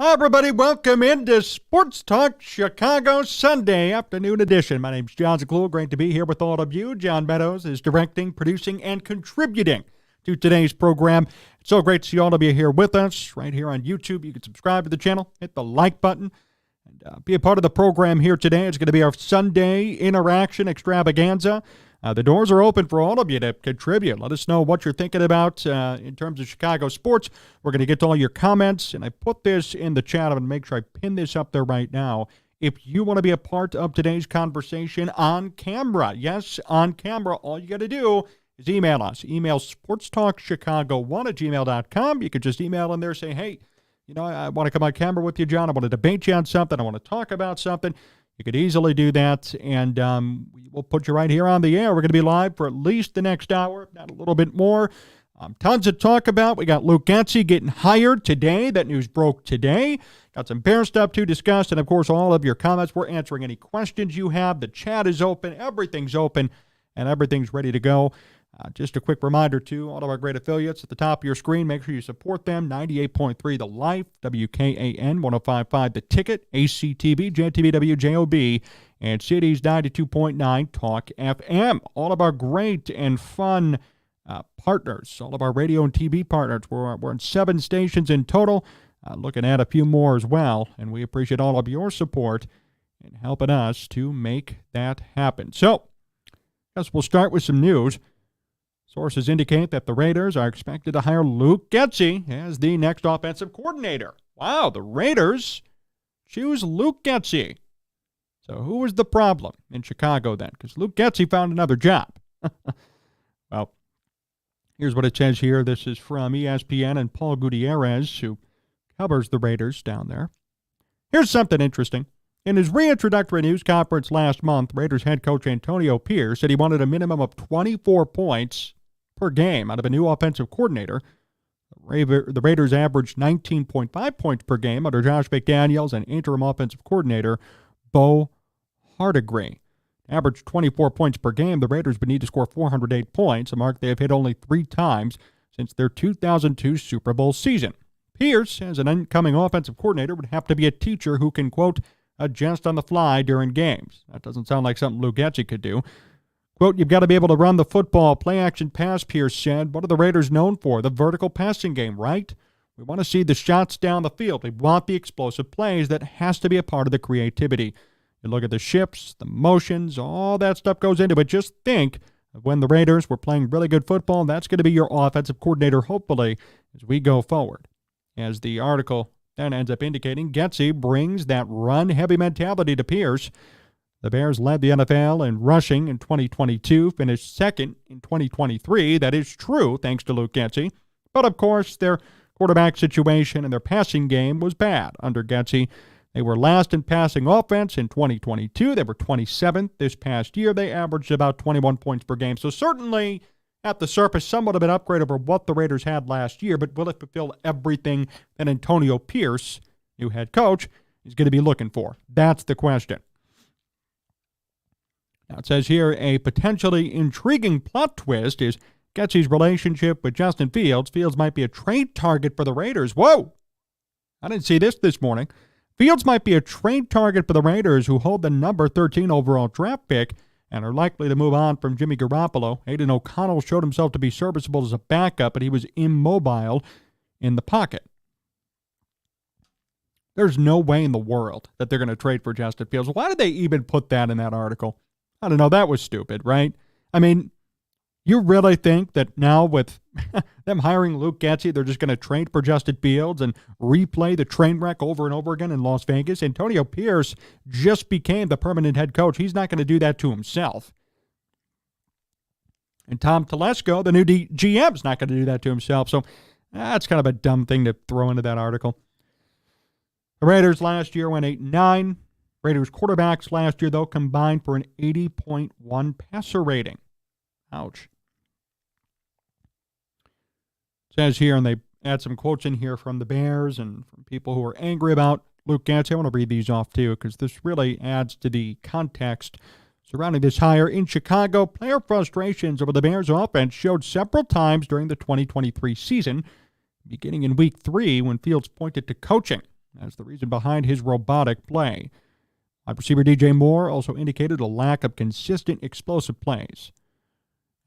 Hi, everybody. Welcome into Sports Talk Chicago Sunday afternoon edition. My name's Jon Zaghloul. Great to be here with all of you. John Meadows is directing, producing, and contributing to today's program. It's so great to see all of you here with us right here on YouTube. You can subscribe to the channel, hit the like button, and be a part of the program here today. It's going to be our Sunday interaction extravaganza. The doors are open for all of you to contribute. Let us know what you're thinking about in terms of Chicago sports. We're going to get to all your comments, and I put this in the chat. I'm going to make sure I pin this up there right now. If you want to be a part of today's conversation on camera, yes, on camera, all you got to do is email us. Email sportstalkchicago1@gmail.com. You could just email in there, say, hey, I want to come on camera with you, John. I want to debate you on something. I want to talk about something. You could easily do that, and we'll put you right here on the air. We're going to be live for at least the next hour, if not a little bit more. Tons to talk about. We got Luke Getsy getting hired today. That news broke today. Got some Bear stuff to discuss, and, of course, all of your comments. We're answering any questions you have. The chat is open. Everything's open, and everything's ready to go. Just a quick reminder, too, all of our great affiliates at the top of your screen, make sure you support them. 98.3 The Life, WKAN, 105.5 The Ticket, ACTV, JTV, WJOB, and Cities 92.9 Talk FM. All of our great and fun partners, all of our radio and TV partners. We're in 7 stations in total, looking at a few more as well, and we appreciate all of your support in helping us to make that happen. So, I guess we'll start with some news. Sources indicate that the Raiders are expected to hire Luke Getsy as the next offensive coordinator. Wow, the Raiders choose Luke Getsy. So who was the problem in Chicago then? Because Luke Getsy found another job. Well, here's what it says here. This is from ESPN and Paul Gutierrez, who covers the Raiders down there. Here's something interesting. In his reintroductory news conference last month, Raiders head coach Antonio Pierce said he wanted a minimum of 24 points per game out of a new offensive coordinator. The Raiders averaged 19.5 points per game under Josh McDaniels and interim offensive coordinator Bo Hardegree. Averaged 24 points per game, the Raiders would need to score 408 points, a mark they have hit only 3 times since their 2002 Super Bowl season. Pierce, as an incoming offensive coordinator, would have to be a teacher who can, quote, adjust on the fly during games. That doesn't sound like something Luke Getsy could do. Quote, you've got to be able to run the football, play action pass, Pierce said. What are the Raiders known for? The vertical passing game, right? We want to see the shots down the field. We want the explosive plays. That has to be a part of the creativity. You look at the shifts, the motions, all that stuff goes into it. Just think of when the Raiders were playing really good football. That's going to be your offensive coordinator, hopefully, as we go forward. As the article then ends up indicating, Getsy brings that run-heavy mentality to Pierce. The Bears led the NFL in rushing in 2022, finished second in 2023. That is true, thanks to Luke Getsy. But, of course, their quarterback situation and their passing game was bad under Getsy. They were last in passing offense in 2022. They were 27th this past year. They averaged about 21 points per game. So certainly, at the surface, somewhat of an upgrade over what the Raiders had last year, but will it fulfill everything that Antonio Pierce, new head coach, is going to be looking for? That's the question. Now, it says here, a potentially intriguing plot twist is Getsy's relationship with Justin Fields. Fields might be a trade target for the Raiders. Whoa! I didn't see this morning. Fields might be a trade target for the Raiders, who hold the number 13 overall draft pick and are likely to move on from Jimmy Garoppolo. Aiden O'Connell showed himself to be serviceable as a backup, but he was immobile in the pocket. There's no way in the world that they're going to trade for Justin Fields. Why did they even put that in that article? I don't know. That was stupid, right? I mean, you really think that now with them hiring Luke Getsy, they're just going to trade for Justin Fields and replay the train wreck over and over again in Las Vegas? Antonio Pierce just became the permanent head coach. He's not going to do that to himself. And Tom Telesco, the new GM, is not going to do that to himself. So that's kind of a dumb thing to throw into that article. The Raiders last year went 8-9. Raiders quarterbacks last year, though, combined for an 80.1 passer rating. Ouch. It says here, and they add some quotes in here from the Bears and from people who are angry about Luke Getsy. I want to read these off, too, because this really adds to the context surrounding this hire. In Chicago, player frustrations over the Bears' offense showed several times during the 2023 season, beginning in Week 3 when Fields pointed to coaching. as the reason behind his robotic play. Wide receiver DJ Moore also indicated a lack of consistent explosive plays.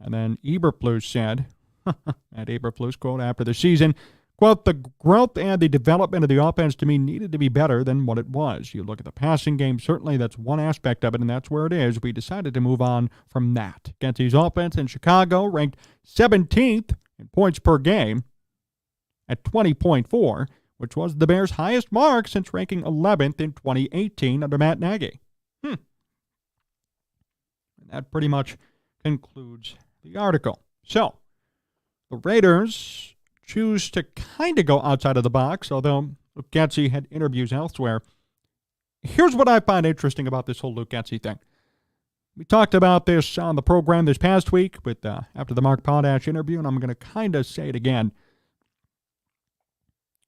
And then Eberflus said, at Eberflus, quote, after the season, quote, the growth and the development of the offense to me needed to be better than what it was. You look at the passing game, certainly that's one aspect of it, and that's where it is. We decided to move on from that. Getsy's offense in Chicago ranked 17th in points per game at 20.4, which was the Bears' highest mark since ranking 11th in 2018 under Matt Nagy. And that pretty much concludes the article. So, the Raiders choose to kind of go outside of the box, although Luke Getsy had interviews elsewhere. Here's what I find interesting about this whole Luke Getsy thing. We talked about this on the program this past week with after the Mark Potash interview, and I'm going to kind of say it again.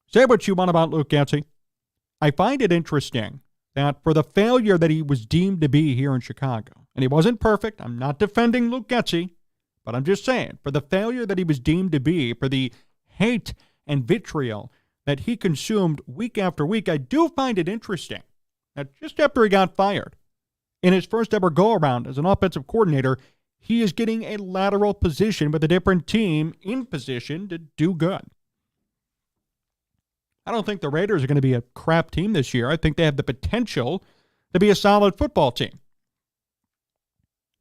Say what you want about Luke Getsy. I find it interesting that for the failure that he was deemed to be here in Chicago, and he wasn't perfect, I'm not defending Luke Getsy, but I'm just saying, for the failure that he was deemed to be, for the hate and vitriol that he consumed week after week, I do find it interesting that just after he got fired, in his first ever go-around as an offensive coordinator, he is getting a lateral position with a different team in position to do good. I don't think the Raiders are going to be a crap team this year. I think they have the potential to be a solid football team.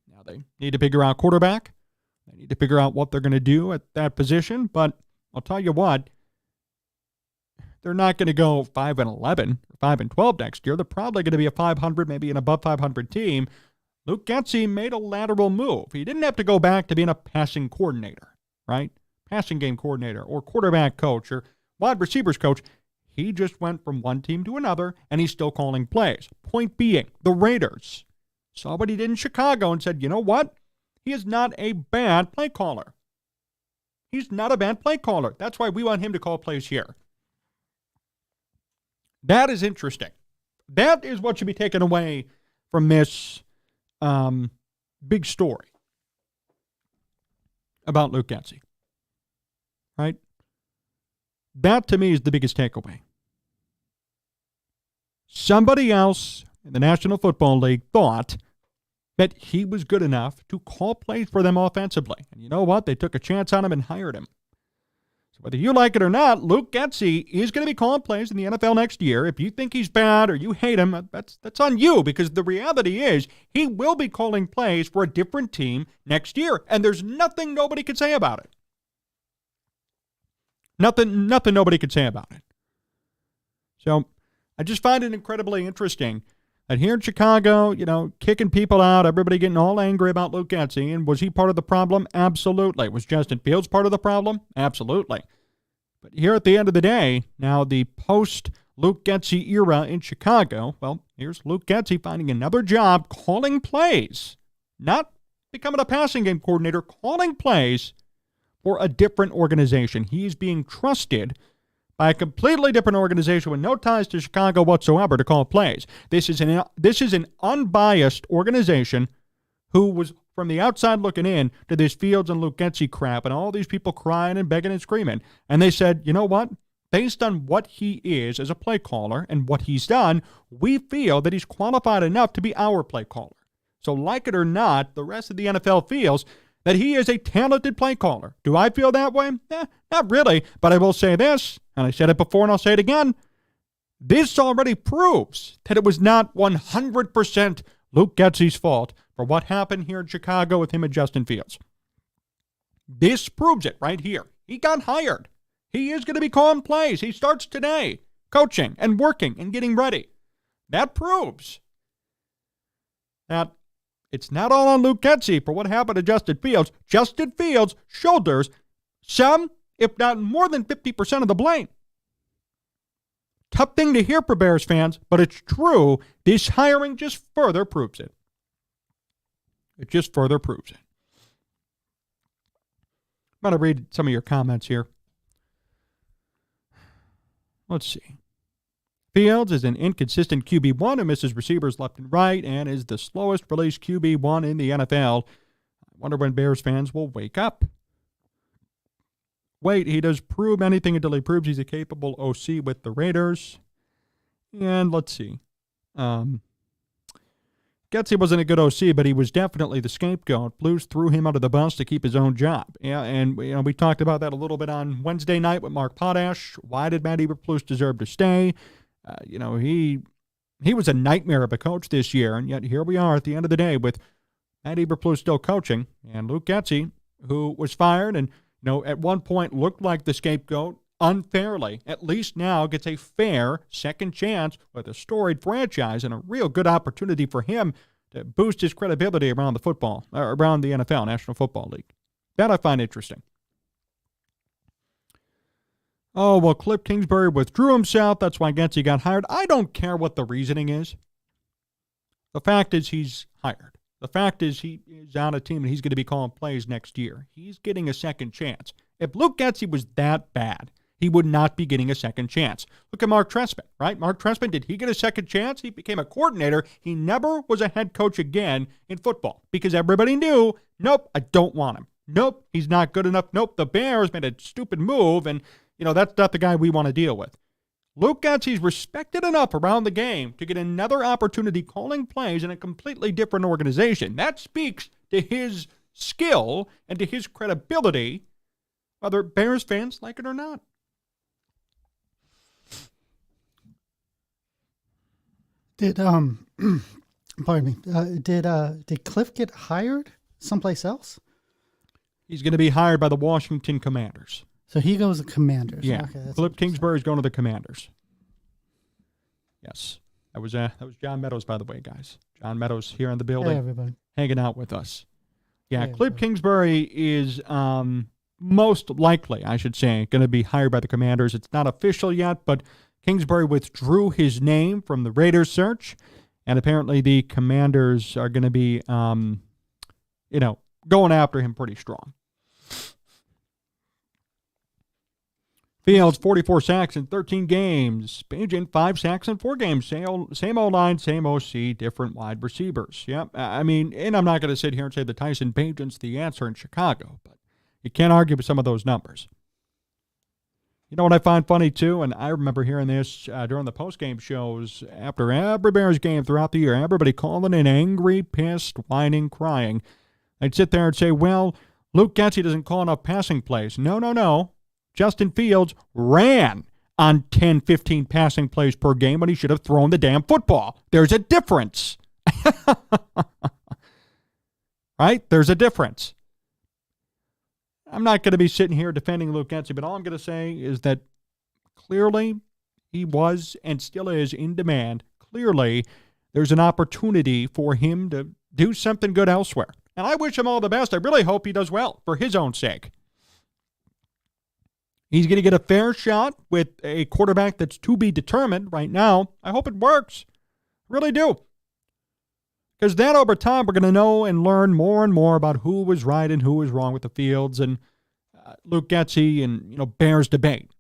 Now they need to figure out quarterback. They need to figure out what they're going to do at that position. But I'll tell you what, they're not going to go 5-11 or 5-12 next year. They're probably going to be a 500, maybe an above 500 team. Luke Getsy made a lateral move. He didn't have to go back to being a passing coordinator, right? Passing game coordinator or quarterback coach or wide receivers coach. He just went from one team to another, and he's still calling plays. Point being, the Raiders saw what he did in Chicago and said, you know what? He is not a bad play caller. He's not a bad play caller. That's why we want him to call plays here. That is interesting. That is what should be taken away from this big story about Luke Getsy. Right? That, to me, is the biggest takeaway. Somebody else in the National Football League thought that he was good enough to call plays for them offensively. And you know what? They took a chance on him and hired him. So whether you like it or not, Luke Getsy is going to be calling plays in the NFL next year. If you think he's bad or you hate him, that's on you, because the reality is he will be calling plays for a different team next year. And there's nothing nobody can say about it. Nothing nobody could say about it. So I just find it incredibly interesting that here in Chicago, kicking people out, everybody getting all angry about Luke Getsy. And was he part of the problem? Absolutely. Was Justin Fields part of the problem? Absolutely. But here at the end of the day, now the post-Luke Getsy era in Chicago, well, here's Luke Getsy finding another job calling plays. Not becoming a passing game coordinator, calling plays for a different organization. He's being trusted by a completely different organization with no ties to Chicago whatsoever to call plays. This is an unbiased organization who was from the outside looking in to this Fields and Luke Getsy crap and all these people crying and begging and screaming. And they said, you know what? Based on what he is as a play caller and what he's done, we feel that he's qualified enough to be our play caller. So like it or not, the rest of the NFL feels that he is a talented play caller. Do I feel that way? Not really, but I will say this, and I said it before and I'll say it again. This already proves that it was not 100% Luke Getsy's fault for what happened here in Chicago with him and Justin Fields. This proves it right here. He got hired. He is going to be calling plays. He starts today, coaching and working and getting ready. That proves that it's not all on Luke Getsy for what happened to Justin Fields. Justin Fields shoulders some, if not more than 50% of the blame. Tough thing to hear for Bears fans, but it's true. This hiring just further proves it. It just further proves it. I'm going to read some of your comments here. Let's see. Fields is an inconsistent QB1 who misses receivers left and right and is the slowest release QB1 in the NFL. I wonder when Bears fans will wake up. Wait, he does prove anything until he proves he's a capable OC with the Raiders. And let's see. Getsy wasn't a good OC, but he was definitely the scapegoat. Blues threw him under the bus to keep his own job. Yeah, and we talked about that a little bit on Wednesday night with Mark Potash. Why did Matt Eberflus deserve to stay? He was a nightmare of a coach this year, and yet here we are at the end of the day with Matt Eberflus still coaching, and Luke Getsy, who was fired and at one point looked like the scapegoat unfairly, at least now gets a fair second chance with a storied franchise and a real good opportunity for him to boost his credibility around the NFL, National Football League. That I find interesting. Oh, well, Cliff Kingsbury withdrew himself. That's why Getsy got hired. I don't care what the reasoning is. The fact is he's hired. The fact is he is on a team and he's going to be calling plays next year. He's getting a second chance. If Luke Getsy was that bad, he would not be getting a second chance. Look at Mark Trestman, right? Mark Trestman, did he get a second chance? He became a coordinator. He never was a head coach again in football because everybody knew, nope, I don't want him. Nope, he's not good enough. Nope, the Bears made a stupid move, and, that's not the guy we want to deal with. Luke Getsy's respected enough around the game to get another opportunity calling plays in a completely different organization. That speaks to his skill and to his credibility, whether Bears fans like it or not. Did pardon me? Did Cliff get hired someplace else? He's going to be hired by the Washington Commanders. So he goes to Commanders. Yeah, okay, Cliff Kingsbury is going to the Commanders. Yes, that was John Meadows, by the way, guys. John Meadows here in the building, hey, everybody, hanging out with us. Yeah, hey, Cliff everybody. Kingsbury is most likely, I should say, going to be hired by the Commanders. It's not official yet, but Kingsbury withdrew his name from the Raiders search, and apparently the Commanders are going to be, going after him pretty strong. Fields, 44 sacks in 13 games. Bagent, 5 sacks in 4 games. Same O-line, same OC, different wide receivers. Yep. And I'm not going to sit here and say that Tyson Bagent's the answer in Chicago, but you can't argue with some of those numbers. You know what I find funny, too? And I remember hearing this during the post-game shows after every Bears game throughout the year. Everybody calling in angry, pissed, whining, crying. I'd sit there and say, well, Luke Getsy doesn't call enough passing plays. No. Justin Fields ran on 10, 15 passing plays per game when he should have thrown the damn football. There's a difference. Right? There's a difference. I'm not going to be sitting here defending Luke Getsy, but all I'm going to say is that clearly he was and still is in demand. Clearly there's an opportunity for him to do something good elsewhere. And I wish him all the best. I really hope he does well for his own sake. He's going to get a fair shot with a quarterback that's to be determined right now. I hope it works. Really do. Because then over time, we're going to know and learn more and more about who was right and who was wrong with the Fields and Luke Getsy and, Bears debate.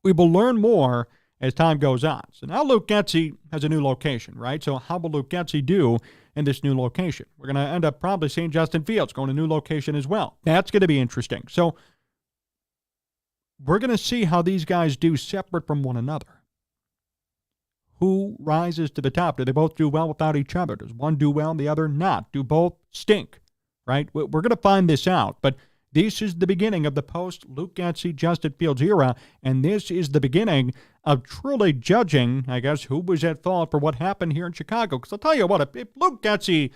We will learn more as time goes on. So now Luke Getsy has a new location, right? So how will Luke Getsy do in this new location? We're going to end up probably seeing Justin Fields going to a new location as well. That's going to be interesting. So we're going to see how these guys do separate from one another. Who rises to the top? Do they both do well without each other? Does one do well and the other not? Do both stink? Right? We're going to find this out. But this is the beginning of the post-Luke Getsy, Justin Fields era, and this is the beginning of truly judging, I guess, who was at fault for what happened here in Chicago. Because I'll tell you what, if Luke Getsy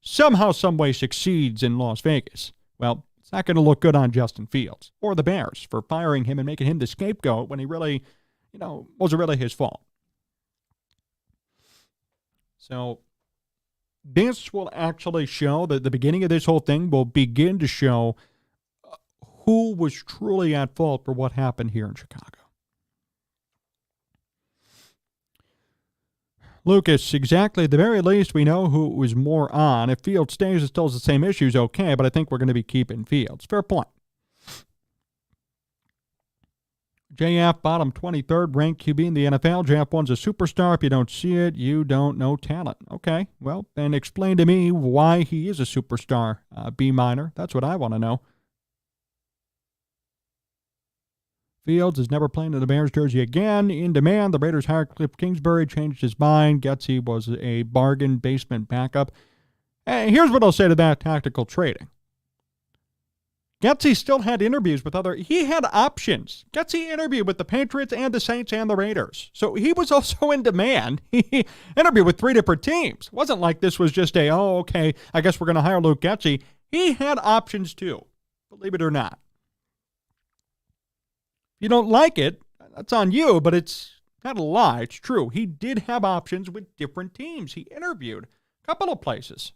somehow, some way succeeds in Las Vegas, well, it's not going to look good on Justin Fields or the Bears for firing him and making him the scapegoat when he really, wasn't really his fault. So this will actually show that the beginning of this whole thing will begin to show who was truly at fault for what happened here in Chicago. Lucas, exactly. At the very least, we know who was more on. If Fields stays and still has the same issues, okay, but I think we're going to be keeping Fields. Fair point. JF, bottom 23rd ranked QB in the NFL. JF1's a superstar. If you don't see it, you don't know talent. Okay, well, then explain to me why he is a superstar. B minor. That's what I want to know. Fields is never playing in the Bears jersey again. In demand, the Raiders hired Cliff Kingsbury, changed his mind. Getsy was a bargain basement backup. And here's what I'll say to that tactical trading. Getsy still had interviews with he had options. Getsy interviewed with the Patriots and the Saints and the Raiders. So he was also in demand. He interviewed with 3 different teams. It wasn't like this was just okay, I guess we're going to hire Luke Getsy. He had options too, believe it or not. If you don't like it, that's on you, but it's not a lie. It's true. He did have options with different teams. He interviewed a couple of places.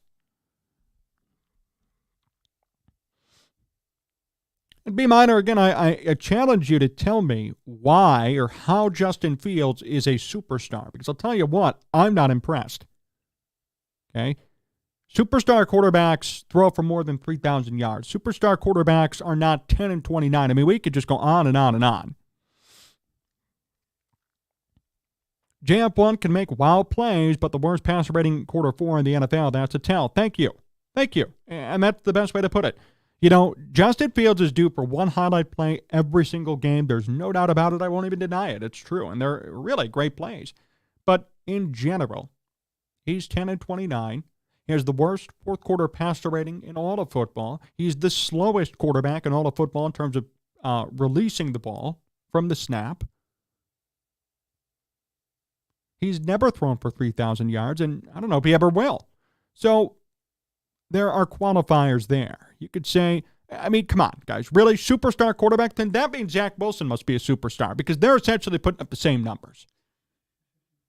And B minor, again, I challenge you to tell me why or how Justin Fields is a superstar. Because I'll tell you what, I'm not impressed. Okay? Superstar quarterbacks throw for more than 3,000 yards. Superstar quarterbacks are not 10 and 29. I mean, we could just go on and on and on. JF1 can make wild plays, but the worst passer rating quarter 4 in the NFL, that's a tell. Thank you. Thank you. And that's the best way to put it. You know, Justin Fields is due for one highlight play every single game. There's no doubt about it. I won't even deny it. It's true. And they're really great plays. But in general, he's 10 and 29. He has the worst fourth quarter passer rating in all of football. He's the slowest quarterback in all of football in terms of releasing the ball from the snap. He's never thrown for 3,000 yards, and I don't know if he ever will. So there are qualifiers there. You could say, I mean, come on, guys. Really? Superstar quarterback? Then that means Zach Wilson must be a superstar because they're essentially putting up the same numbers.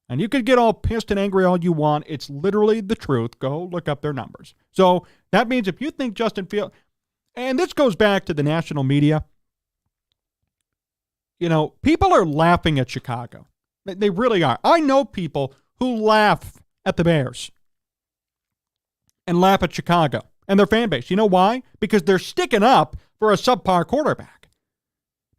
And you could get all pissed and angry all you want. It's literally the truth. Go look up their numbers. So that means if you think Justin Fields, and this goes back to the national media, you know, people are laughing at Chicago. They really are. I know people who laugh at the Bears and laugh at Chicago and their fan base. You know why? Because they're sticking up for a subpar quarterback.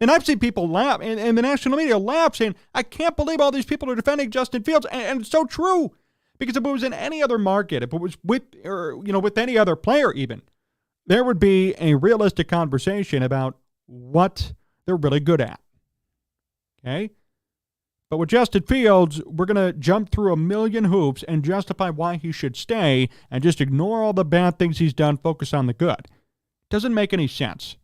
And I've seen people laugh, and the national media laugh, saying, I can't believe all these people are defending Justin Fields. And it's so true. Because if it was in any other market, if it was with any other player even, there would be a realistic conversation about what they're really good at. Okay? But with Justin Fields, we're going to jump through a million hoops and justify why he should stay and just ignore all the bad things he's done, focus on the good. Doesn't make any sense.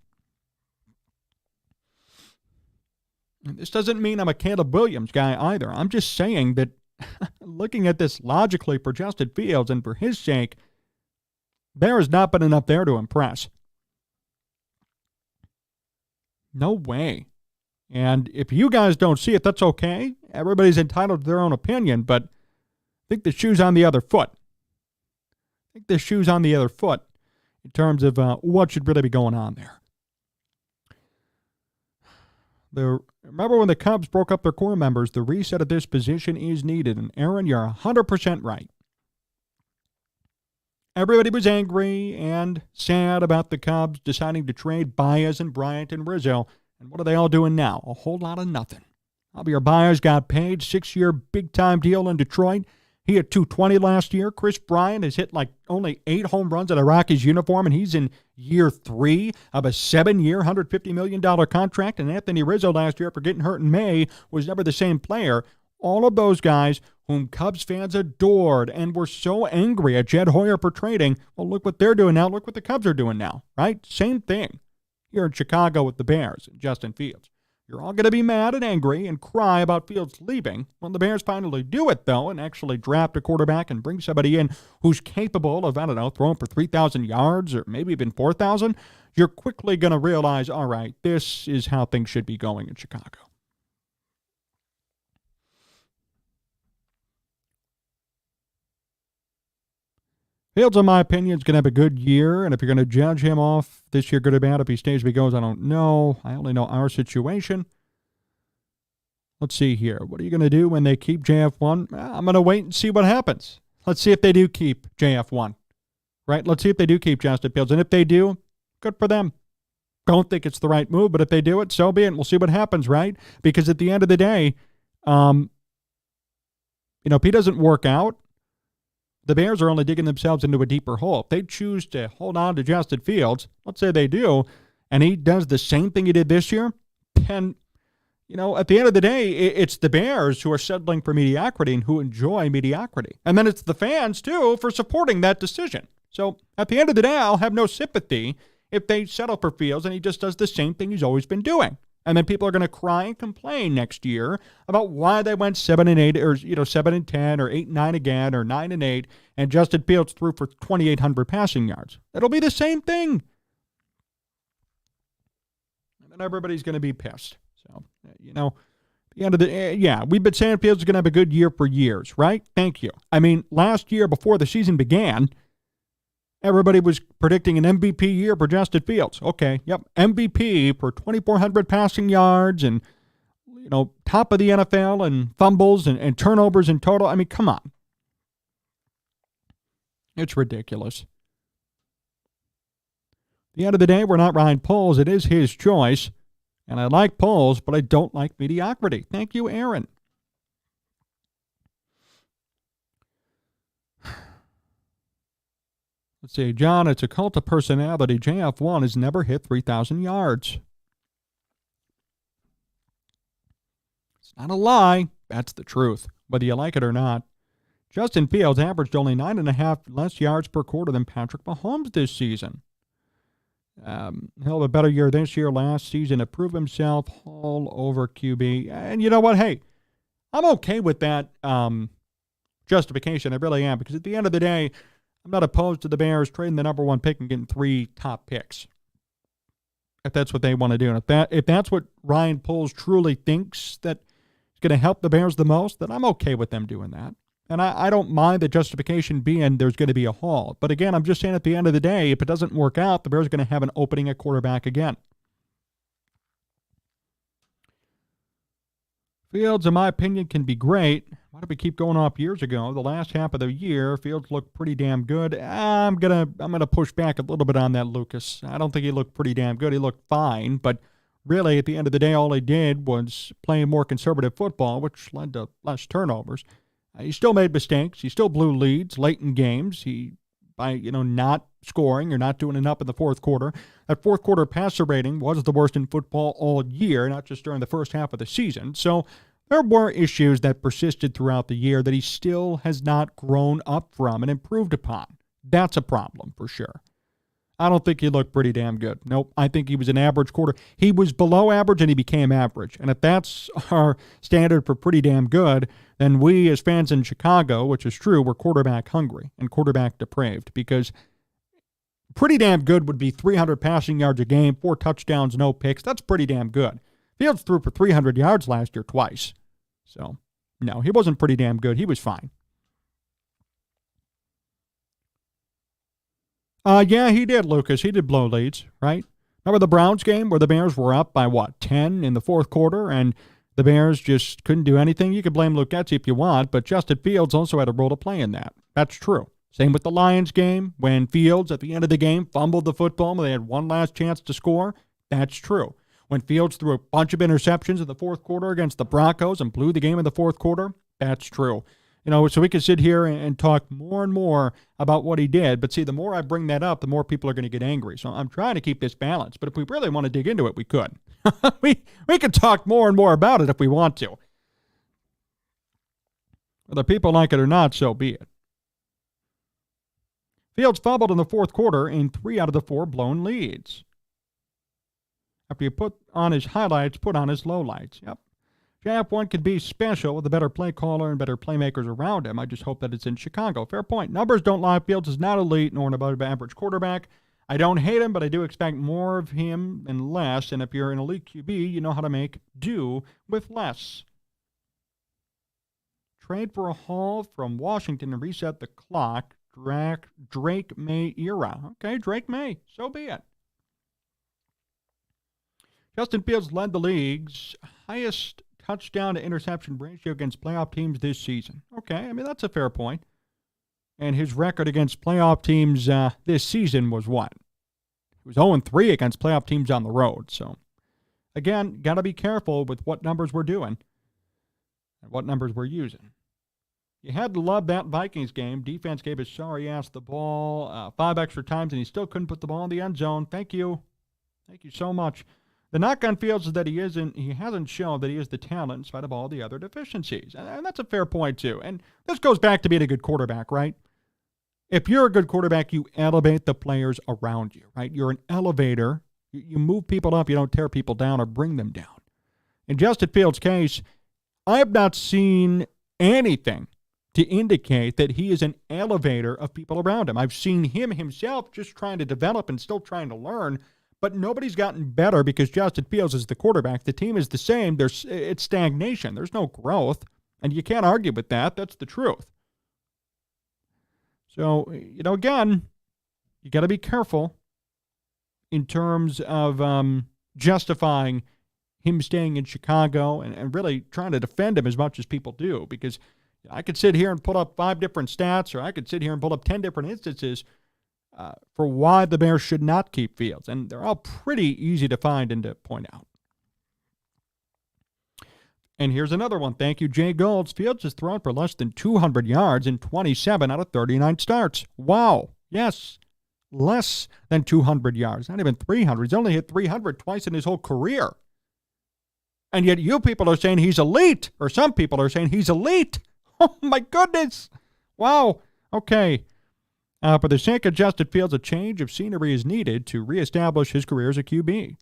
This doesn't mean I'm a Caleb Williams guy either. I'm just saying that looking at this logically for Justin Fields and for his sake, there has not been enough there to impress. No way. And if you guys don't see it, that's okay. Everybody's entitled to their own opinion, but I think the shoe's on the other foot. In terms of what should really be going on there. Remember when the Cubs broke up their core members, the reset of this position is needed. And Aaron, you're 100% right. Everybody was angry and sad about the Cubs deciding to trade Baez and Bryant and Rizzo. And what are they all doing now? A whole lot of nothing. Javier Baez got paid, 6-year big-time deal in Detroit. He had 220 last year. Chris Bryant has hit like only 8 home runs in a Rockies uniform, and he's in year 3 of a 7-year, $150 million contract. And Anthony Rizzo last year, after getting hurt in May, was never the same player. All of those guys whom Cubs fans adored and were so angry at Jed Hoyer for trading, well, look what they're doing now. Look what the Cubs are doing now, right? Same thing here in Chicago with the Bears and Justin Fields. You're all going to be mad and angry and cry about Fields leaving. When the Bears finally do it, though, and actually draft a quarterback and bring somebody in who's capable of, throwing for 3,000 yards or maybe even 4,000, you're quickly going to realize, all right, this is how things should be going in Chicago. Fields, in my opinion, is going to have a good year, and if you're going to judge him off this year, good or bad, if he stays, if he goes, I don't know. I only know our situation. Let's see here. What are you going to do when they keep JF1? I'm going to wait and see what happens. Let's see if they do keep JF1, right? Let's see if they do keep Justin Fields, and if they do, good for them. Don't think it's the right move, but if they do it, so be it. We'll see what happens, right? Because at the end of the day, if he doesn't work out, the Bears are only digging themselves into a deeper hole. If they choose to hold on to Justin Fields, let's say they do, and he does the same thing he did this year, then At the end of the day, it's the Bears who are settling for mediocrity and who enjoy mediocrity. And then it's the fans, too, for supporting that decision. So at the end of the day, I'll have no sympathy if they settle for Fields and he just does the same thing he's always been doing. And then people are going to cry and complain next year about why they went 7-8 or 7-10 or 8-9 again or 9-8 and Justin Fields threw for 2,800 passing yards. It'll be the same thing. And then everybody's going to be pissed. So, at the end of the we've been saying Fields is going to have a good year for years, right? Thank you. I mean, last year before the season began, everybody was predicting an MVP year for Justin Fields. Okay, yep, MVP for 2,400 passing yards and, top of the NFL and fumbles and turnovers in total. I mean, come on. It's ridiculous. At the end of the day, we're not Ryan Poles. It is his choice. And I like Poles, but I don't like mediocrity. Thank you, Aaron. Let's see, John, it's a cult of personality. JF1 has never hit 3,000 yards. It's not a lie. That's the truth, whether you like it or not. Justin Fields averaged only 9.5 less yards per quarter than Patrick Mahomes this season. He'll have a better year this year, last season, to prove himself all over QB. And you know what? Hey, I'm okay with that justification. I really am, because at the end of the day, I'm not opposed to the Bears trading the number 1 pick and getting 3 top picks, if that's what they want to do. And if that's what Ryan Poles truly thinks that is going to help the Bears the most, then I'm okay with them doing that. And I don't mind the justification being there's going to be a haul. But again, I'm just saying at the end of the day, if it doesn't work out, the Bears are going to have an opening at quarterback again. Fields, in my opinion, can be great. Why do we keep going off years ago? The last half of the year, Fields looked pretty damn good. I'm gonna push back a little bit on that, Lucas. I don't think he looked pretty damn good. He looked fine, but really, at the end of the day, all he did was play more conservative football, which led to less turnovers. He still made mistakes. He still blew leads late in games. By not scoring or not doing enough in the fourth quarter. That fourth quarter passer rating was the worst in football all year, not just during the first half of the season. So there were issues that persisted throughout the year that he still has not grown up from and improved upon. That's a problem for sure. I don't think he looked pretty damn good. Nope. I think he was an average quarter. He was below average and he became average. And if that's our standard for pretty damn good, then we as fans in Chicago, which is true, we're quarterback hungry and quarterback depraved, because pretty damn good would be 300 passing yards a game, 4 touchdowns, no picks. That's pretty damn good. Fields threw for 300 yards last year twice. So, no, he wasn't pretty damn good. He was fine. Yeah, he did, Lucas. He did blow leads, right? Remember the Browns game where the Bears were up by, 10 in the fourth quarter, and the Bears just couldn't do anything? You can blame Luke Getsy if you want, but Justin Fields also had a role to play in that. That's true. Same with the Lions game, when Fields, at the end of the game, fumbled the football when they had one last chance to score. That's true. When Fields threw a bunch of interceptions in the fourth quarter against the Broncos and blew the game in the fourth quarter, that's true. So we can sit here and talk more and more about what he did. But see, the more I bring that up, the more people are going to get angry. So I'm trying to keep this balanced. But if we really want to dig into it, we could. we could talk more and more about it if we want to. Whether people like it or not, so be it. Fields fumbled in the fourth quarter in 3 out of the 4 blown leads. After you put on his highlights, put on his lowlights. Yep. JF1 could be special with a better play caller and better playmakers around him. I just hope that it's in Chicago. Fair point. Numbers don't lie. Fields is not elite nor an above average quarterback. I don't hate him, but I do expect more of him and less. And if you're an elite QB, you know how to make do with less. Trade for a haul from Washington and reset the clock. Drake May era. Okay, Drake May. So be it. Justin Fields led the league's highest touchdown to interception ratio against playoff teams this season. Okay, I mean, that's a fair point. And his record against playoff teams this season was what? He was 0-3 against playoff teams on the road. So, again, got to be careful with what numbers we're doing and what numbers we're using. You had to love that Vikings game. Defense gave his sorry ass the ball 5 extra times, and he still couldn't put the ball in the end zone. Thank you. Thank you so much. The knock on Fields is that he hasn't shown that he is the talent in spite of all the other deficiencies. And that's a fair point, too. And this goes back to being a good quarterback, right? If you're a good quarterback, you elevate the players around you, right? You're an elevator. You move people up. You don't tear people down or bring them down. In Justin Fields' case, I have not seen anything to indicate that he is an elevator of people around him. I've seen him himself just trying to develop and still trying to learn, but nobody's gotten better because Justin Fields is the quarterback. The team is the same. It's stagnation. There's no growth, and you can't argue with that. That's the truth. So, again, you got to be careful in terms of justifying him staying in Chicago and really trying to defend him as much as people do, because I could sit here and pull up 5 different stats, or I could sit here and pull up 10 different instances for why the Bears should not keep Fields, and they're all pretty easy to find and to point out. And here's another one. Thank you, Jay Golds. Fields has thrown for less than 200 yards in 27 out of 39 starts. Wow. Yes. Less than 200 yards. Not even 300. He's only hit 300 twice in his whole career. And yet you people are saying he's elite, or some people are saying he's elite. Oh, my goodness. Wow. Okay. For the sake of Justin Fields, a change of scenery is needed to reestablish his career as a QB.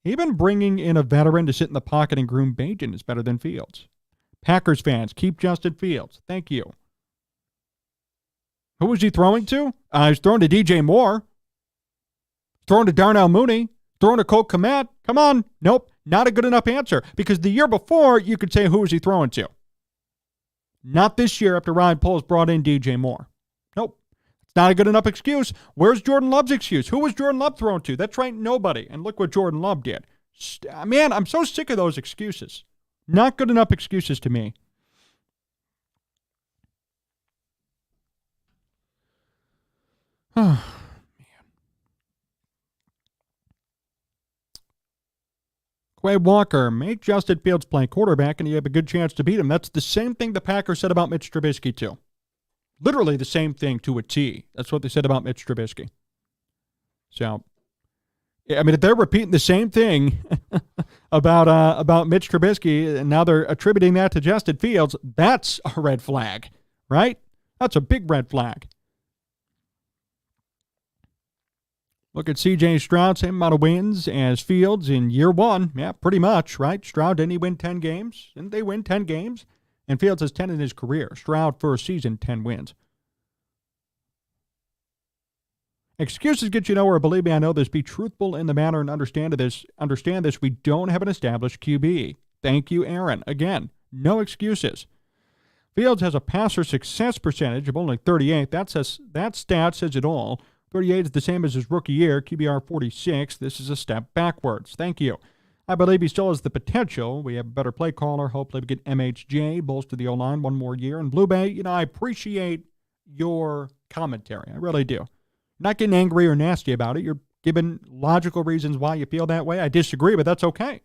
Even bringing in a veteran to sit in the pocket and groom Bajan is better than Fields. Packers fans, keep Justin Fields. Thank you. Who was he throwing to? He's throwing to DJ Moore. Throwing to Darnell Mooney. Throwing to Colt Kmet. Come on. Nope. Not a good enough answer. Because the year before, you could say, who was he throwing to? Not this year after Ryan Poles brought in DJ Moore. Nope. It's not a good enough excuse. Where's Jordan Love's excuse? Who was Jordan Love thrown to? That's right, nobody. And look what Jordan Love did. Man, I'm so sick of those excuses. Not good enough excuses to me. Oh, man. Quay Walker, make Justin Fields play quarterback and you have a good chance to beat him. That's the same thing the Packers said about Mitch Trubisky, too. Literally the same thing to a T. That's what they said about Mitch Trubisky. So, I mean, if they're repeating the same thing about Mitch Trubisky, and now they're attributing that to Justin Fields, that's a red flag, right? That's a big red flag. Look at C.J. Stroud, same amount of wins as Fields in year 1. Yeah, pretty much, right? Stroud, didn't he win 10 games? Didn't they win 10 games? And Fields has 10 in his career. Stroud, first season, 10 wins. Excuses get you nowhere. Believe me, I know this. Be truthful in the matter and understand this. We don't have an established QB. Thank you, Aaron. Again, no excuses. Fields has a passer success percentage of only 38. That stat says it all. 38 is the same as his rookie year. QBR 46. This is a step backwards. Thank you. I believe he still has the potential. We have a better play caller. Hopefully we get MHJ, bolster the O-line one more year. And Blue Bay, I appreciate your commentary. I really do. Not getting angry or nasty about it. You're giving logical reasons why you feel that way. I disagree, but that's okay.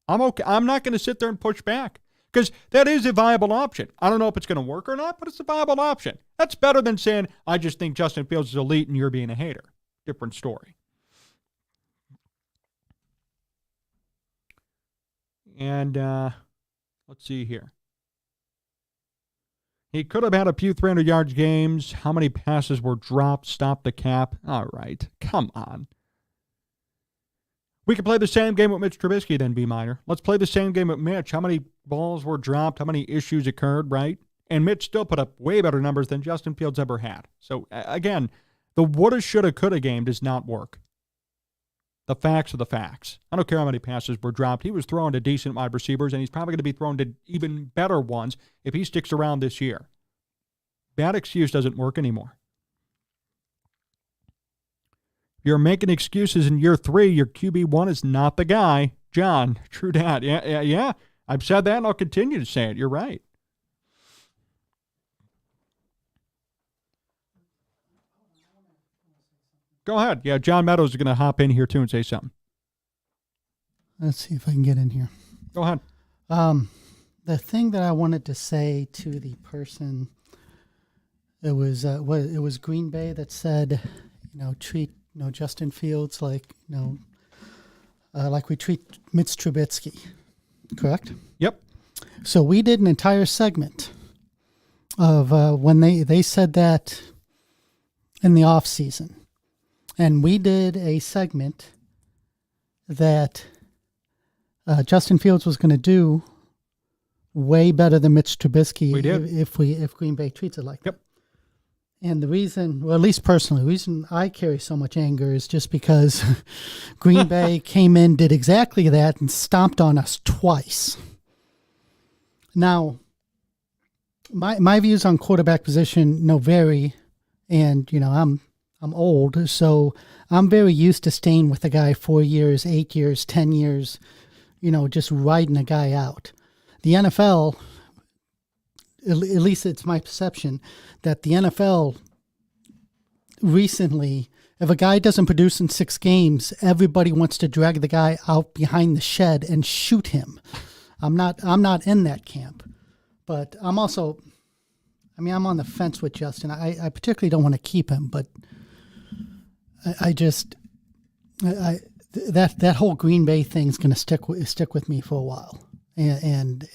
I'm okay. I'm not going to sit there and push back because that is a viable option. I don't know if it's going to work or not, but it's a viable option. That's better than saying, I just think Justin Fields is elite and you're being a hater. Different story. And let's see here. He could have had a few 300 yards games. How many passes were dropped? Stop the cap. All right. Come on. We could play the same game with Mitch Trubisky then, B-minor. Let's play the same game with Mitch. How many balls were dropped? How many issues occurred, right? And Mitch still put up way better numbers than Justin Fields ever had. So, again, the woulda, shoulda, coulda game does not work. The facts are the facts. I don't care how many passes were dropped. He was throwing to decent wide receivers, and he's probably going to be thrown to even better ones if he sticks around this year. Bad excuse doesn't work anymore. If you're making excuses in year 3, your QB1 is not the guy. John, true that. Yeah. I've said that, and I'll continue to say it. You're right. Go ahead. Yeah, John Meadows is going to hop in here, too, and say something. Let's see if I can get in here. Go ahead. The thing that I wanted to say to the person, it was Green Bay that said, treat Justin Fields like like we treat Mitch Trubisky, correct? Yep. So we did an entire segment of when they said that in the off season, and we did a segment that Justin Fields was going to do way better than Mitch Trubisky if Green Bay treats it like that. And the reason, well, at least personally, the reason I carry so much anger is just because Green Bay came in, did exactly that, and stomped on us twice. Now, my views on quarterback position vary, and I'm old, so I'm very used to staying with a guy 4 years, 8 years, 10 years, just riding a guy out. The NFL, at least it's my perception, that the NFL recently, if a guy doesn't produce in 6 games, everybody wants to drag the guy out behind the shed and shoot him. I'm not in that camp, but I'm also, I'm on the fence with Justin. I particularly don't want to keep him, but that whole Green Bay thing is going to stick with me for a while, and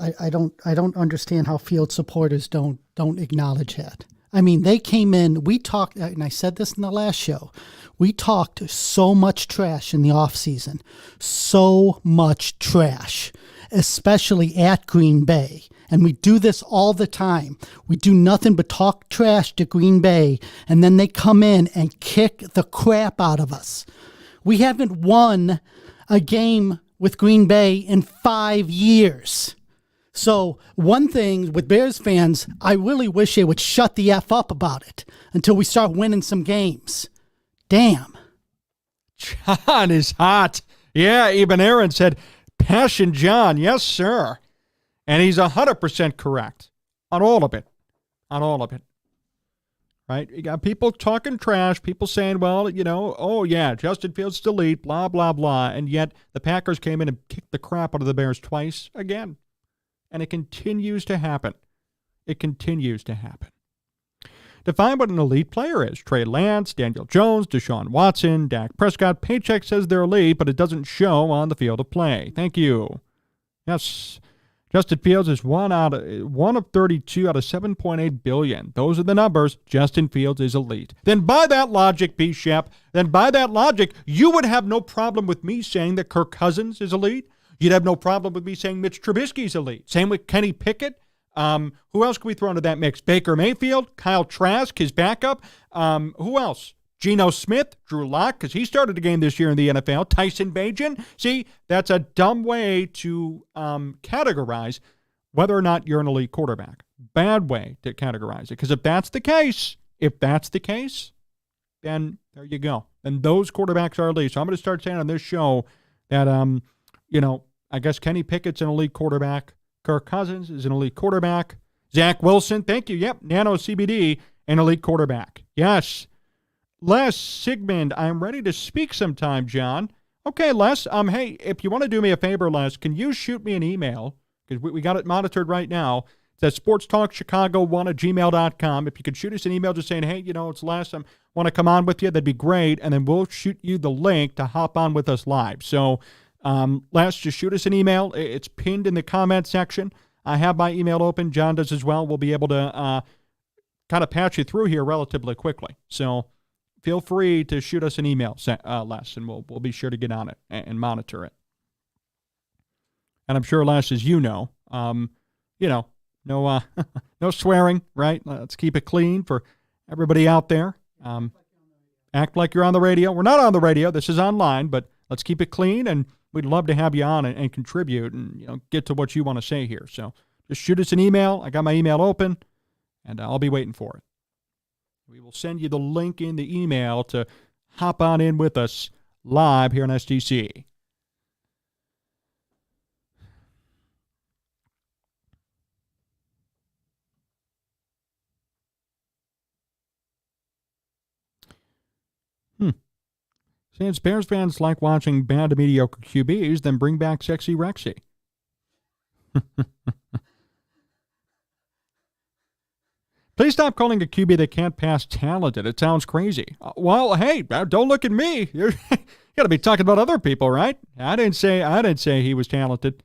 I don't understand how Field supporters don't acknowledge that. They came in, we talked, and I said this in the last show, we talked so much trash in the offseason, so much trash, especially at Green Bay. And we do this all the time. We do nothing but talk trash to Green Bay, and then they come in and kick the crap out of us. We haven't won a game with Green Bay in 5 years. So one thing with Bears fans, I really wish they would shut the F up about it until we start winning some games. Damn. John is hot. Yeah, even Aaron said, Passion John. Yes, sir. And he's 100% correct on all of it. On all of it. Right? You got people talking trash, people saying, well, oh yeah, Justin Fields is elite, blah, blah, blah. And yet the Packers came in and kicked the crap out of the Bears twice again. And it continues to happen. It continues to happen. Define what an elite player is. Trey Lance, Daniel Jones, Deshaun Watson, Dak Prescott. Paycheck says they're elite, but it doesn't show on the field of play. Thank you. Yes, Justin Fields is one of 32 out of $7.8 billion. Those are the numbers. Justin Fields is elite. Then by that logic, B. Shep, you would have no problem with me saying that Kirk Cousins is elite. You'd have no problem with me saying Mitch Trubisky's elite. Same with Kenny Pickett. Who else can we throw into that mix? Baker Mayfield, Kyle Trask, his backup. Who else? Geno Smith, Drew Lock, because he started the game this year in the NFL. Tyson Bagent. See, that's a dumb way to categorize whether or not you're an elite quarterback. Bad way to categorize it. Because if that's the case, then there you go. And those quarterbacks are elite. So I'm going to start saying on this show that, I guess Kenny Pickett's an elite quarterback. Kirk Cousins is an elite quarterback. Zach Wilson, thank you. Yep, Nano CBD, an elite quarterback. Yes. Les Sigman, I'm ready to speak sometime, John. Okay, Les, hey, if you want to do me a favor, Les, can you shoot me an email? Because we got it monitored right now. It's at sportstalkchicago1@gmail.com. If you could shoot us an email just saying, hey, it's Les, I want to come on with you, that'd be great. And then we'll shoot you the link to hop on with us live. So, Les, just shoot us an email. It's pinned in the comment section. I have my email open. John does as well. We'll be able to kind of patch you through here relatively quickly. So feel free to shoot us an email, Les, and we'll be sure to get on it and monitor it. And I'm sure, Les, as no no swearing, right? Let's keep it clean for everybody out there. Act like you're on the radio. We're not on the radio. This is online, but let's keep it clean, and we'd love to have you on and contribute and get to what you want to say here. So just shoot us an email. I got my email open, and I'll be waiting for it. We will send you the link in the email to hop on in with us live here on STC. Since Bears fans like watching bad to mediocre QBs, then bring back Sexy Rexy. Please stop calling a QB that can't pass talented. It sounds crazy. Well, hey, don't look at me. got to be talking about other people, right? I didn't say he was talented.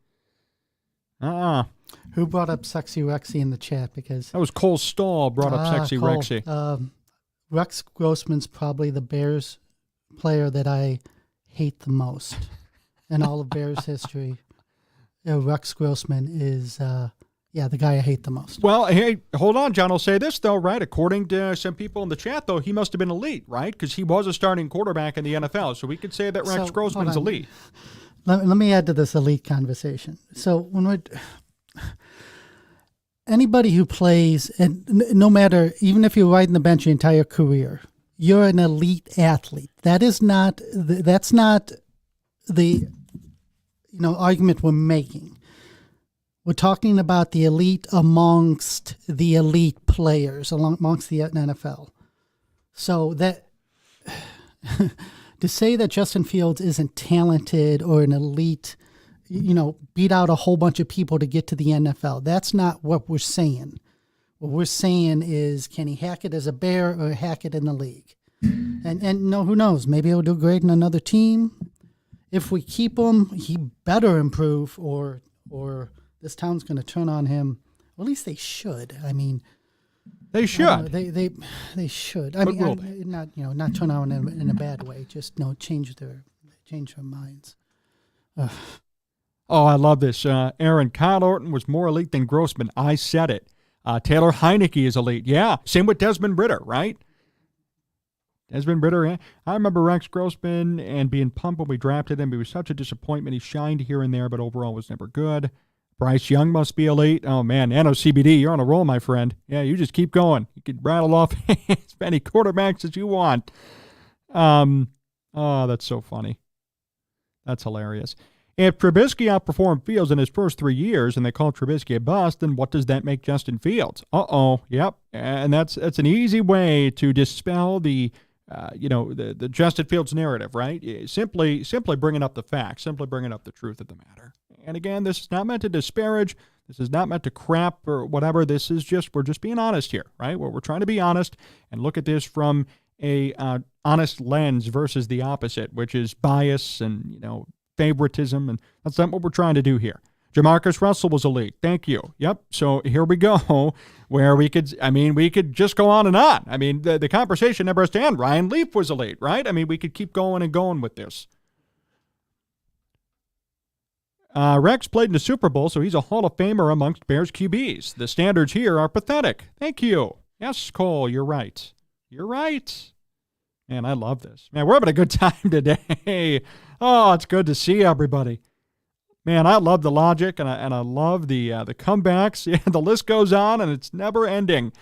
Who brought up Sexy Rexy in the chat? Because that was Cole Stahl brought up Sexy Cole. Rexy. Rex Grossman's probably the Bears player that I hate the most in all of Bears history. Rex Grossman is, the guy I hate the most. Well, hey, hold on, John. I'll say this, though, right? According to some people in the chat, though, he must have been elite, right? Because he was a starting quarterback in the NFL. So we could say that Rex Grossman's elite. Let me add to this elite conversation. So when anybody who plays, and no matter, even if you're riding the bench your entire career, you're an elite athlete. That's not the argument we're making. We're talking about the elite amongst the elite players, amongst the NFL. So that to say that Justin Fields isn't talented or an elite, beat out a whole bunch of people to get to the NFL, that's not what we're saying. What we're saying is, can he hack it as a Bear or hack it in the league? And who knows? Maybe he'll do great in another team. If we keep him, he better improve, or this town's going to turn on him. Well, at least they should. I mean, they should. They should. I but mean, not turn on in a bad way. Just change their minds. Oh, I love this. Aaron, Kyle Orton was more elite than Grossman. I said it. Taylor Heineke is elite. Yeah, same with Desmond Ridder, right? Desmond Ridder, I remember Rex Grossman and being pumped when we drafted him. He was such a disappointment. He shined here and there, but overall was never good. Bryce Young must be elite. Oh, man, NOCBD, you're on a roll, my friend. Yeah, you just keep going. You can rattle off as many quarterbacks as you want. Oh, that's so funny. That's hilarious. If Trubisky outperformed Fields in his first 3 years and they call Trubisky a bust, then what does that make Justin Fields? Yep. And that's an easy way to dispel the Justin Fields narrative, right? Simply bringing up the facts, simply bringing up the truth of the matter. And again, this is not meant to disparage. This is not meant to crap or whatever. This is we're just being honest here, right? We're trying to be honest and look at this from a honest lens versus the opposite, which is bias and, favoritism. And that's not what we're trying to do here. Jamarcus Russell was elite. Thank you. Yep. So here we go, where we could just go on and on. I mean, the conversation never has to end. Ryan Leaf was elite, right? I mean, we could keep going and going with this. Rex played in the Super Bowl, so he's a Hall of Famer amongst Bears QBs. The standards here are pathetic. Thank you. Yes, Cole, you're right. You're right. Man, I love this. Man, we're having a good time today. Oh, it's good to see everybody. Man, I love the logic, and I love the comebacks. Yeah, the list goes on, and it's never ending.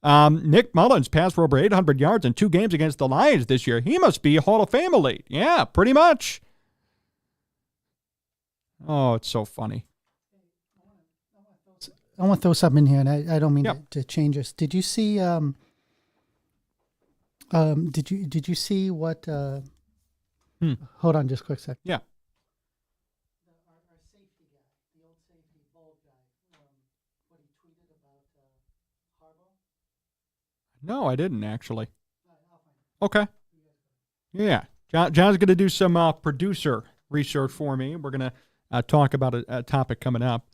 Nick Mullins passed for over 800 yards in 2 games against the Lions this year. He must be a Hall of Fame elite. Yeah, pretty much. Oh, it's so funny. I want to throw something in here, and I don't mean to change this. Did you see? Did you see what? Hold on, just a quick second. Yeah. Our safety guy, the old safety bald guy, what he tweeted about Harbaugh? No, I didn't actually. Okay. Yeah, John's going to do some producer research for me. We're going to talk about a topic coming up.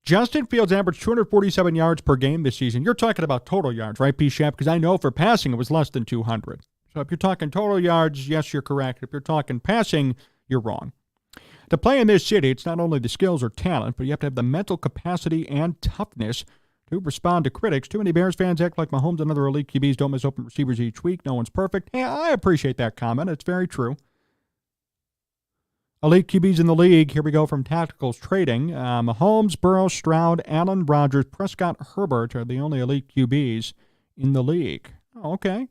Justin Fields averaged 247 yards per game this season. You're talking about total yards, right, P-Shep? Because I know for passing it was less than 200. So if you're talking total yards, yes, you're correct. If you're talking passing, you're wrong. To play in this city, it's not only the skills or talent, but you have to have the mental capacity and toughness to respond to critics. Too many Bears fans act like Mahomes and other elite QBs don't miss open receivers each week. No one's perfect. Yeah, I appreciate that comment. It's very true. Elite QBs in the league. Here we go from Tacticals Trading. Mahomes, Burrow, Stroud, Allen, Rodgers, Prescott, Herbert are the only elite QBs in the league. Oh, okay.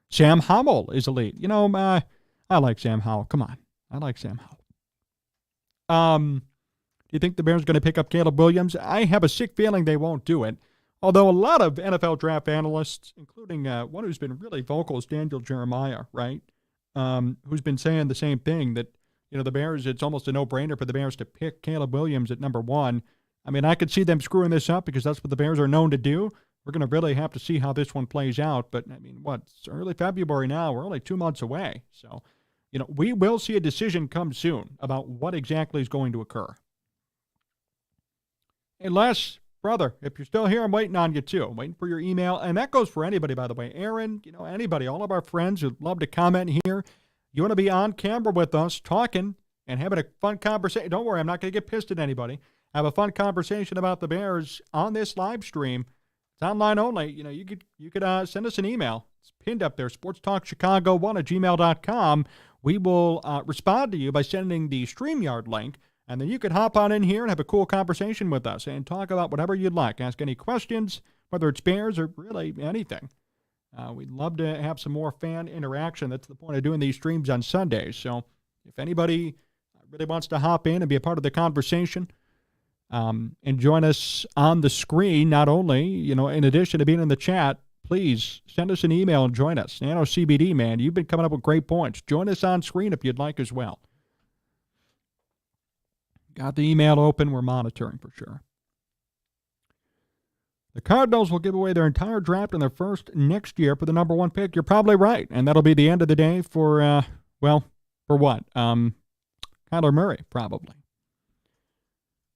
Sam Howell is elite. I like Sam Howell. Come on. I like Sam Howell. Do you think the Bears are going to pick up Caleb Williams? I have a sick feeling they won't do it. Although a lot of NFL draft analysts, including one who's been really vocal is Daniel Jeremiah, right? Who's been saying the same thing, that the Bears, it's almost a no-brainer for the Bears to pick Caleb Williams at number 1. I mean, I could see them screwing this up because that's what the Bears are known to do. We're going to really have to see how this one plays out. But, I mean, it's early February now. We're only 2 months away. So we will see a decision come soon about what exactly is going to occur. Hey, Les, brother, if you're still here, I'm waiting on you too. I'm waiting for your email. And that goes for anybody, by the way. Aaron, anybody, all of our friends who'd love to comment here. You want to be on camera with us talking and having a fun conversation. Don't worry, I'm not going to get pissed at anybody. Have a fun conversation about the Bears on this live stream. It's online only. You could send us an email. It's pinned up there, sportstalkchicago1@gmail.com. We will respond to you by sending the StreamYard link, and then you could hop on in here and have a cool conversation with us and talk about whatever you'd like. Ask any questions, whether it's Bears or really anything. We'd love to have some more fan interaction. That's the point of doing these streams on Sundays. So if anybody really wants to hop in and be a part of the conversation, and join us on the screen, not only, in addition to being in the chat, please send us an email and join us. Nano CBD, man, you've been coming up with great points. Join us on screen if you'd like as well. Got the email open. We're monitoring for sure. The Cardinals will give away their entire draft and their first next year for the number 1 pick. You're probably right, and that'll be the end of the day for, for what? Kyler Murray, probably.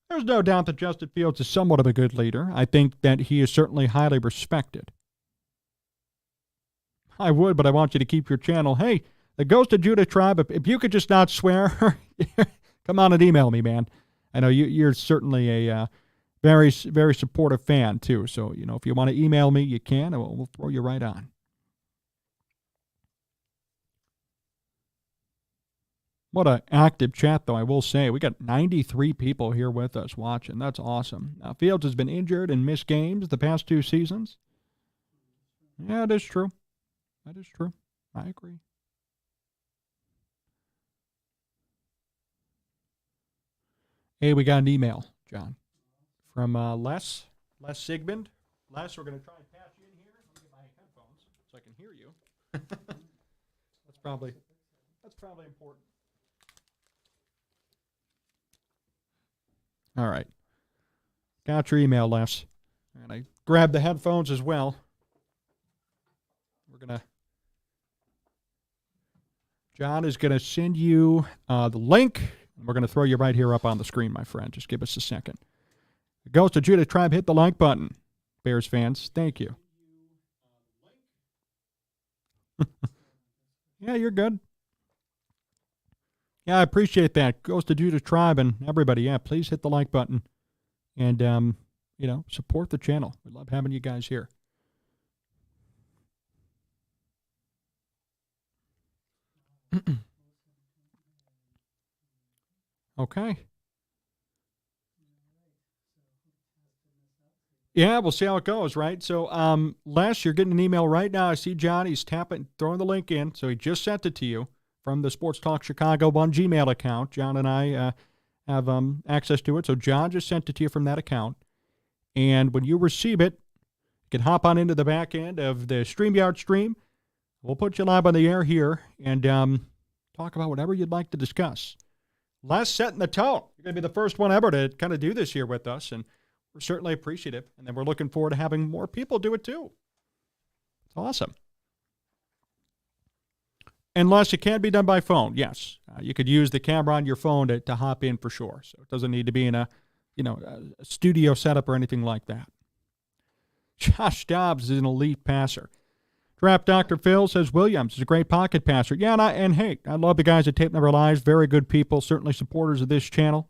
There's no doubt that Justin Fields is somewhat of a good leader. I think that he is certainly highly respected. I would, but I want you to keep your channel. Hey, the Ghost of Judah tribe, if you could just not swear, come on and email me, man. I know you're certainly a very, very supportive fan, too. So, if you want to email me, you can, and we'll throw you right on. What an active chat, though, I will say. We got 93 people here with us watching. That's awesome. Now, Fields has been injured and missed games the past 2 seasons. Yeah, it is true. That is true. I agree. Hey, we got an email, John, from Les Sigman. Les, we're going to try and patch you in here. Let me get my headphones so I can hear you. That's probably important. All right. Got your email, Les. And I grabbed the headphones as well. John is going to send you the link. And we're going to throw you right here up on the screen, my friend. Just give us a second. The Ghost of Judah tribe, hit the like button. Bears fans, thank you. Yeah, you're good. Yeah, I appreciate that. Ghost of Judah tribe and everybody, yeah, please hit the like button and, support the channel. We love having you guys here. Okay. Yeah, we'll see how it goes, right? So, Les, you're getting an email right now. I see John. He's throwing the link in. So he just sent it to you from the Sports Talk Chicago 1 Gmail account. John and I have access to it. So John just sent it to you from that account. And when you receive it, you can hop on into the back end of the StreamYard stream. We'll put you live on the air here and talk about whatever you'd like to discuss. Les setting the tone. You're going to be the first one ever to kind of do this here with us, and we're certainly appreciative. And then we're looking forward to having more people do it too. It's awesome. Unless it can be done by phone, yes. You could use the camera on your phone to hop in for sure. So it doesn't need to be in a studio setup or anything like that. Josh Dobbs is an elite passer. Draft Dr. Phil says Williams is a great pocket passer. Yeah, and hey, I love the guys at Tape Never Lies. Very good people, certainly supporters of this channel.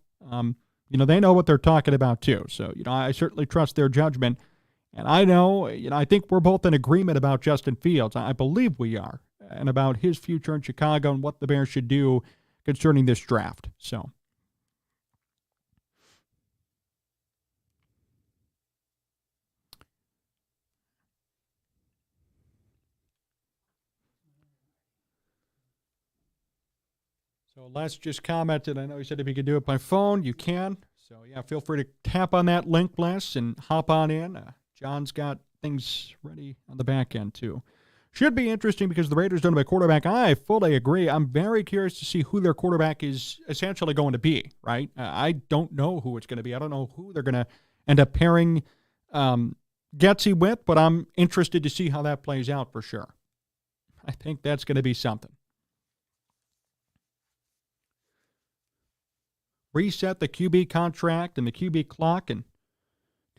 They know what they're talking about too. So, I certainly trust their judgment. And I know, I think we're both in agreement about Justin Fields. I believe we are. And about his future in Chicago and what the Bears should do concerning this draft. So Les just commented. I know he said if you could do it by phone, you can. So, yeah, feel free to tap on that link, Les, and hop on in. John's got things ready on the back end, too. Should be interesting because the Raiders don't have a quarterback. I fully agree. I'm very curious to see who their quarterback is essentially going to be, right? I don't know who it's going to be. I don't know who they're going to end up pairing Getsy with, but I'm interested to see how that plays out for sure. I think that's going to be something. reset the QB contract and the QB clock and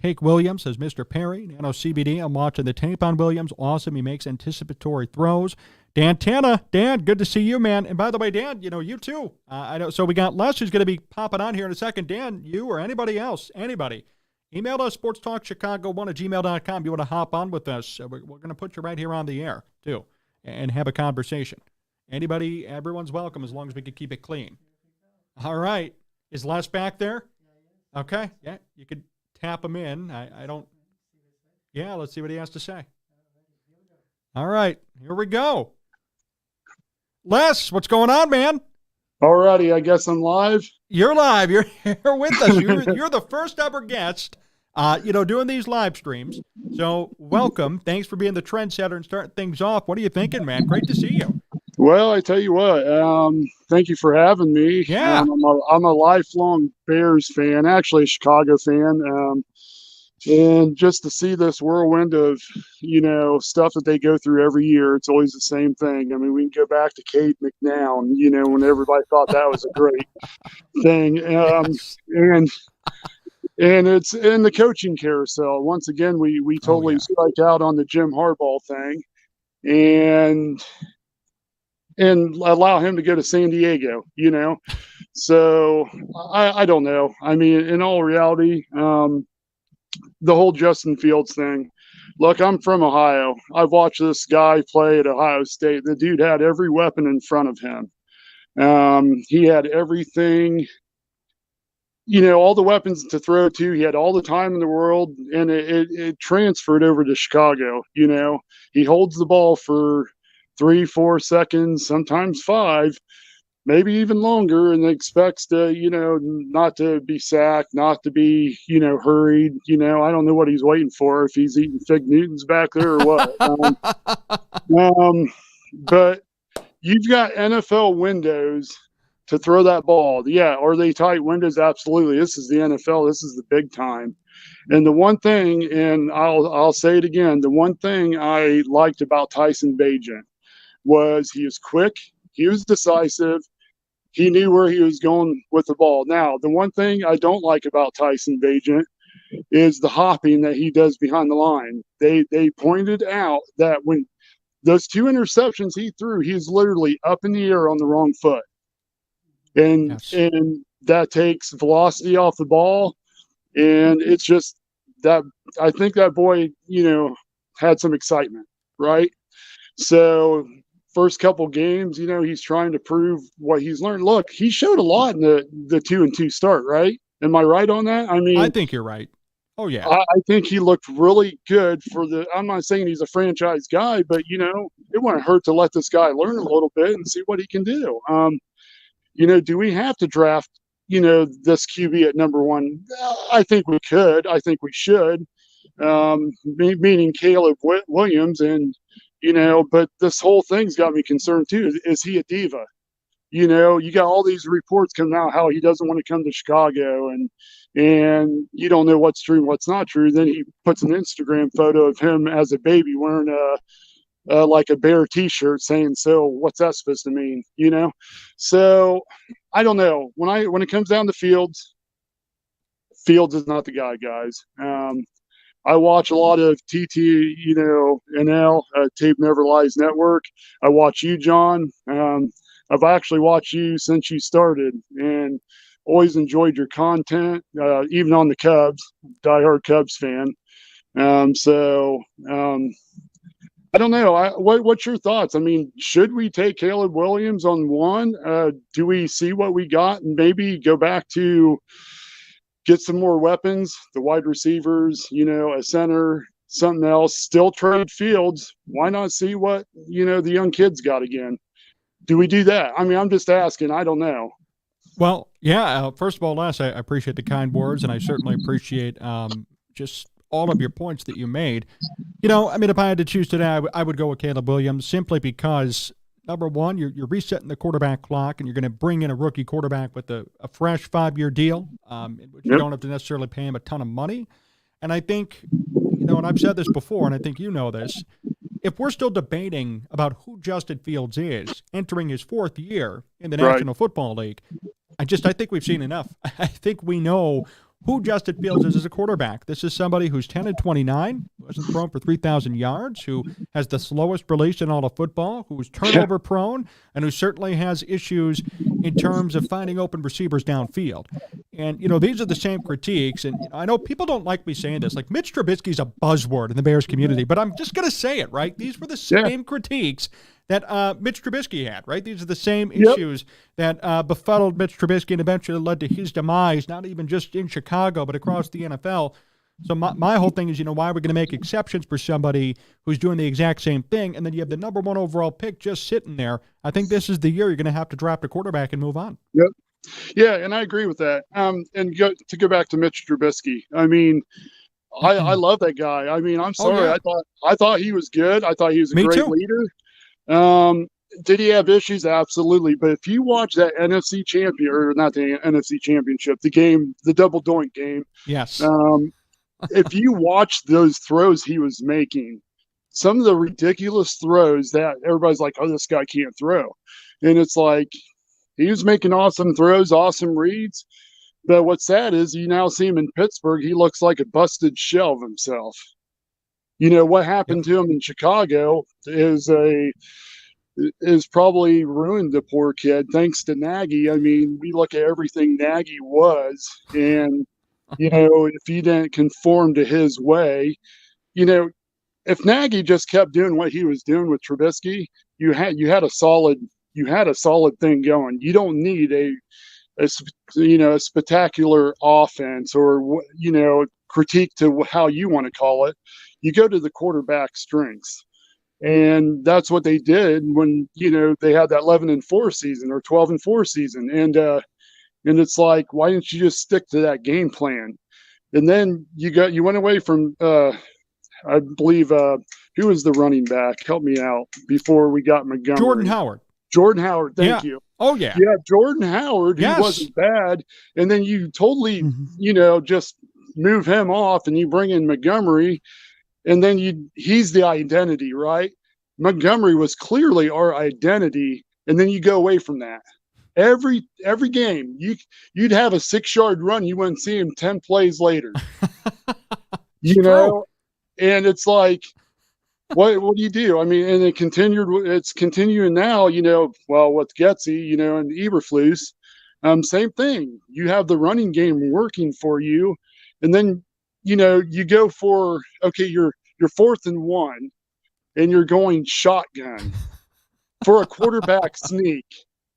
take Williams, says Mr. Perry. Nano CBD, I'm watching the tape on Williams. Awesome. He makes anticipatory throws. Dan Tanna, Dan, good to see you, man. And by the way, Dan, you too. I know. So we got Les who's going to be popping on here in a second. Dan, you or anybody else, anybody, email us, sportstalkchicago1@gmail.com. You want to hop on with us? We're going to put you right here on the air, too, and have a conversation. Anybody, everyone's welcome as long as we can keep it clean. All right. Is Les back there? Okay. Yeah, you could tap him in. I don't. Yeah, let's see what he has to say. All right, here we go. Les, what's going on, man? Alrighty, I guess I'm live. You're live. You're here with us. You're the first ever guest, doing these live streams. So welcome. Thanks for being the trendsetter and starting things off. What are you thinking, man? Great to see you. Well, I tell you what, thank you for having me. Yeah. I'm a lifelong Bears fan, actually a Chicago fan. And just to see this whirlwind of, stuff that they go through every year, it's always the same thing. I mean, we can go back to Cade McNown, when everybody thought that was a great thing. Yes. And it's in the coaching carousel. Once again, we totally strike out on the Jim Harbaugh thing and allow him to go to San Diego, So I don't know. I mean, in all reality, the whole Justin Fields thing. Look, I'm from Ohio. I've watched this guy play at Ohio State. The dude had every weapon in front of him. He had everything, all the weapons to throw to. He had all the time in the world, and it transferred over to Chicago. He holds the ball for 3-4 seconds, sometimes 5, maybe even longer, and expects to, not to be sacked, not to be, hurried. I don't know what he's waiting for, if he's eating Fig Newtons back there or what. But you've got NFL windows to throw that ball. Yeah, are they tight windows? Absolutely. This is the NFL. This is the big time. And the one thing, and I'll say it again, the one thing I liked about Tyson Bagent was he was quick, he was decisive, he knew where he was going with the ball. Now, the one thing I don't like about Tyson Bagent is the hopping that he does behind the line. They pointed out that when those 2 interceptions he threw, he's literally up in the air on the wrong foot. And that takes velocity off the ball. And it's just that I think that boy, had some excitement, right? So first couple games, he's trying to prove what he's learned. Look, he showed a lot in the 2-2 start, right? Am I right on that? I mean, I think you're right. Oh, yeah. I think he looked really good I'm not saying he's a franchise guy, but, it wouldn't hurt to let this guy learn a little bit and see what he can do. Do we have to draft, this QB at number 1? I think we could. I think we should, meaning Caleb Williams. And, but this whole thing's got me concerned too. Is he a diva? You got all these reports coming out how he doesn't want to come to Chicago, and you don't know what's true and what's not true. Then he puts an Instagram photo of him as a baby wearing like a Bear T-shirt saying, "So what's that supposed to mean?" So I don't know. When it comes down to Fields is not the guy, guys. I watch a lot of TT, NL, Tape Never Lies Network. I watch you, John. I've actually watched you since you started, and always enjoyed your content, even on the Cubs, diehard Cubs fan. I don't know. What's your thoughts? I mean, should we take Caleb Williams on 1? Do we see what we got and maybe go back to get some more weapons, the wide receivers, a center, something else, still trade Fields? Why not see what, the young kids got again? Do we do that? I mean, I'm just asking. I don't know. Well, yeah. First of all, Les, I appreciate the kind words, and I certainly appreciate just all of your points that you made. If I had to choose today, I would go with Caleb Williams simply because, number one, you're resetting the quarterback clock, and you're going to bring in a rookie quarterback with a fresh 5-year deal, which you don't have to necessarily pay him a ton of money. And I think, and I've said this before, and I think you know this, if we're still debating about who Justin Fields is entering his 4th year in the National Football League, I think we've seen enough. I think we know who Justin Fields is as a quarterback. This is somebody who's 10-29, who hasn't thrown for 3,000 yards, who has the slowest release in all of football, who's turnover prone, and who certainly has issues in terms of finding open receivers downfield. And, these are the same critiques. And I know people don't like me saying this. Like, Mitch Trubisky's a buzzword in the Bears community, but I'm just going to say it, right? These were the same critiques that Mitch Trubisky had, right? These are the same issues that befuddled Mitch Trubisky and eventually led to his demise, not even just in Chicago, but across the NFL. So my whole thing is, why are we going to make exceptions for somebody who's doing the exact same thing, and then you have the number 1 overall pick just sitting there? I think this is the year you're going to have to draft a quarterback and move on. Yep. Yeah, and I agree with that. And to go back to Mitch Trubisky, I mean, I love that guy. I mean, I'm sorry. Oh, yeah. I thought he was good. I thought he was a Me great too. leader. Did he have issues? Absolutely. But if you watch that NFC champion, or not the NFC championship, the game, the double doink game. Yes. If you watch those throws he was making, some of the ridiculous throws that everybody's like, oh, this guy can't throw. And it's like, he was making awesome throws, awesome reads. But what's sad is you now see him in Pittsburgh, he looks like a busted shell of himself. What happened to him in Chicago is probably ruined the poor kid, thanks to Nagy. I mean, we look at everything Nagy was, and, if he didn't conform to his way, if Nagy just kept doing what he was doing with Trubisky, you had a solid thing going. You don't need a spectacular offense or, critique to how you want to call it. You go to the quarterback strengths. And that's what they did when, they had that 11-4 season or 12-4 season. And it's like, why didn't you just stick to that game plan? And then you went away from, I believe, who was the running back? Help me out before we got Montgomery. Jordan Howard. Thank you. Oh, yeah. Yeah, Jordan Howard, he wasn't bad. And then you totally, just move him off and you bring in Montgomery. And then he's the identity, right? Montgomery was clearly our identity. And then you go away from that. Every game, you'd have a 6-yard run. You wouldn't see him 10 plays later. And it's like, what do you do? I mean, and it's continuing now, with Getsy, and Eberflus, same thing. You have the running game working for you. And then, you go for, okay, you're 4th and 1 and you're going shotgun for a quarterback sneak.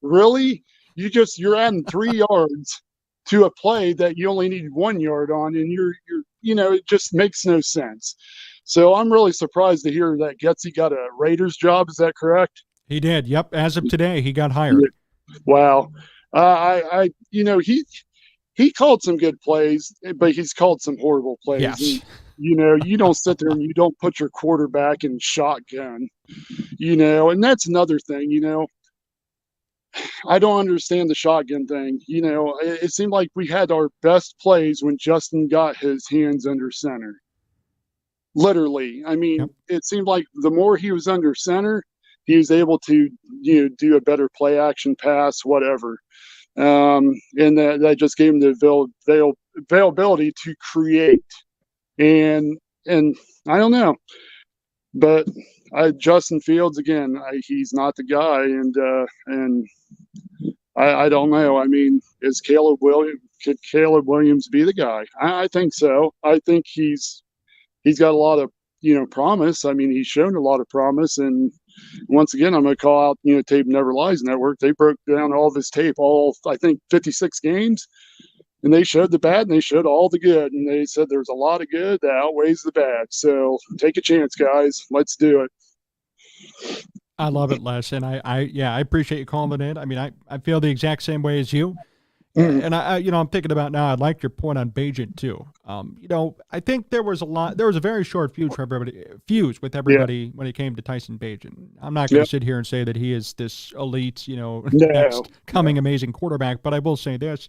Really? You're adding 3 yards to a play that you only need 1 yard on, and it just makes no sense. So I'm really surprised to hear that Getsy got a Raiders job. Is that correct? He did. Yep. As of today, he got hired. Wow. He called some good plays, but he's called some horrible plays. Yes. And, you don't sit there and you don't put your quarterback in shotgun, and that's another thing, I don't understand the shotgun thing. It seemed like we had our best plays when Justin got his hands under center. Literally. I mean, It seemed like the more he was under center, he was able to, do a better play action pass, whatever. And that just gave him the availability to create. And I don't know, but Justin Fields, again, he's not the guy. And I don't know. I mean, could Caleb Williams be the guy? I think so. I think he's got a lot of, promise. I mean, he's shown a lot of promise. And once again, I'm going to call out, Tape Never Lies Network. They broke down all this tape, I think 56 games, and they showed the bad and they showed all the good. And they said there's a lot of good that outweighs the bad. So take a chance, guys. Let's do it. I love it, Les. And I appreciate you calling it in. I mean, I feel the exact same way as you. And I'm thinking about now, I like your point on Bagent too. I think there was a very short fuse with everybody when it came to Tyson Bagent. I'm not going to sit here and say that he is this elite, next coming amazing quarterback, but I will say this,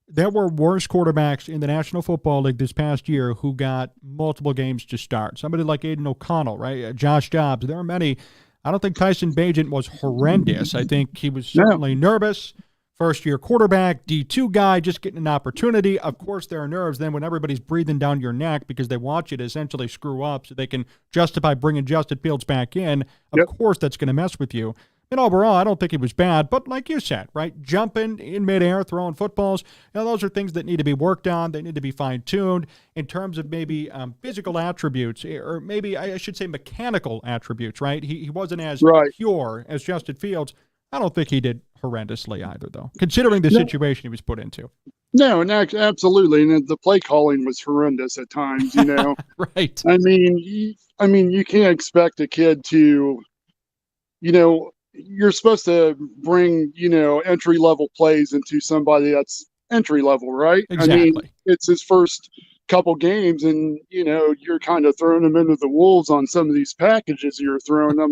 there were worse quarterbacks in the National Football League this past year who got multiple games to start. Somebody like Aiden O'Connell, right? Josh Dobbs. There are many. I don't think Tyson Bagent was horrendous. I think he was certainly nervous, first-year quarterback, D2 guy, just getting an opportunity. Of course, there are nerves then when everybody's breathing down your neck because they want you to essentially screw up so they can justify bringing Justin Fields back in. Of course, that's going to mess with you. And overall, I don't think it was bad, but like you said, right, jumping in midair, throwing footballs, those are things that need to be worked on. They need to be fine-tuned in terms of maybe physical attributes, or maybe I should say mechanical attributes, right? He wasn't as pure as Justin Fields. I don't think he did horrendously either, though, considering the situation he was put into. No, and absolutely, and the play calling was horrendous at times. Right. I mean, you can't expect a kid to, you're supposed to bring, entry level plays into somebody that's entry level, right? Exactly. I mean, it's his first couple games, and you're kind of throwing him into the wolves on some of these packages you're throwing. I'm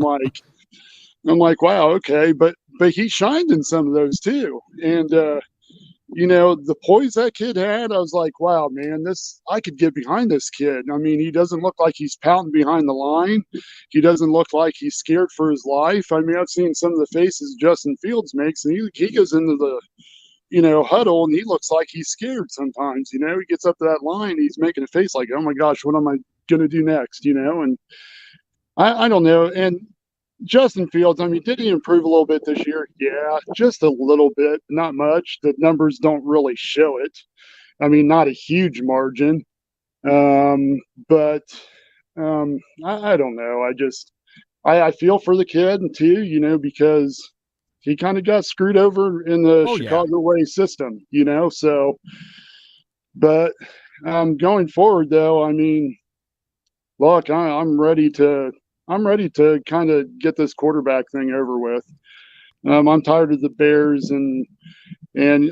like, wow, okay, but he shined in some of those too, and the poise that kid had, I was like, wow, man, I could get behind this kid. I mean, he doesn't look like he's pouting behind the line. He doesn't look like he's scared for his life. I mean, I've seen some of the faces Justin Fields makes, and he goes into the, huddle, and he looks like he's scared sometimes. He gets up to that line, he's making a face like, oh my gosh, what am I going to do next? And I don't know. And Justin Fields, I mean, did he improve a little bit this year? Yeah, just a little bit, not much. The numbers don't really show it. I mean, not a huge margin. But I don't know. I feel for the kid too, because he kind of got screwed over in the Chicago way system, so, but going forward though, I mean, look, I'm ready to kind of get this quarterback thing over with. I'm tired of the Bears, and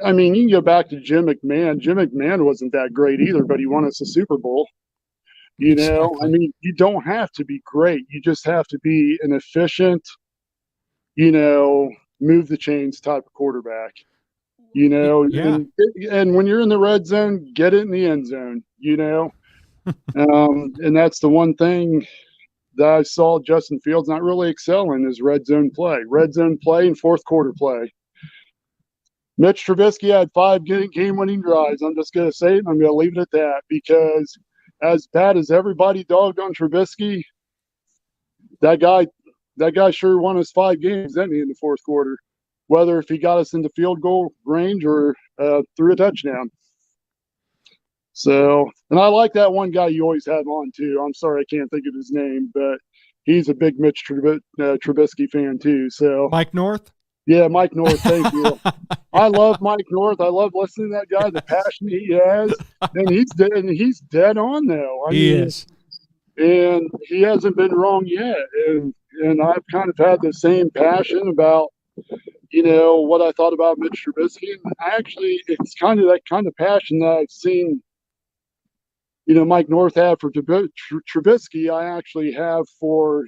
I mean, you can go back to Jim McMahon. Jim McMahon wasn't that great either, but he won us a Super Bowl. Exactly. I mean, you don't have to be great. You just have to be an efficient, move the chains type of quarterback. And when you're in the red zone, get it in the end zone. And that's the one thing that I saw Justin Fields not really excel in is red zone play and fourth quarter play. Mitch Trubisky had 5 game-winning drives. I'm just going to say it, and I'm going to leave it at that, because as bad as everybody dogged on Trubisky, that guy sure won us 5 games, didn't he, in the fourth quarter, whether if he got us into field goal range or threw a touchdown. So, and I like that one guy you always have on too. I'm sorry I can't think of his name, but he's a big Mitch Trubisky fan too. So Mike North? Yeah, Mike North. Thank you. I love Mike North. I love listening to that guy, the passion he has, and he's dead on though. He is, and he hasn't been wrong yet. And I've kind of had the same passion about what I thought about Mitch Trubisky. And actually, it's kind of that kind of passion that I've seen Mike North have for Trubisky. I actually have for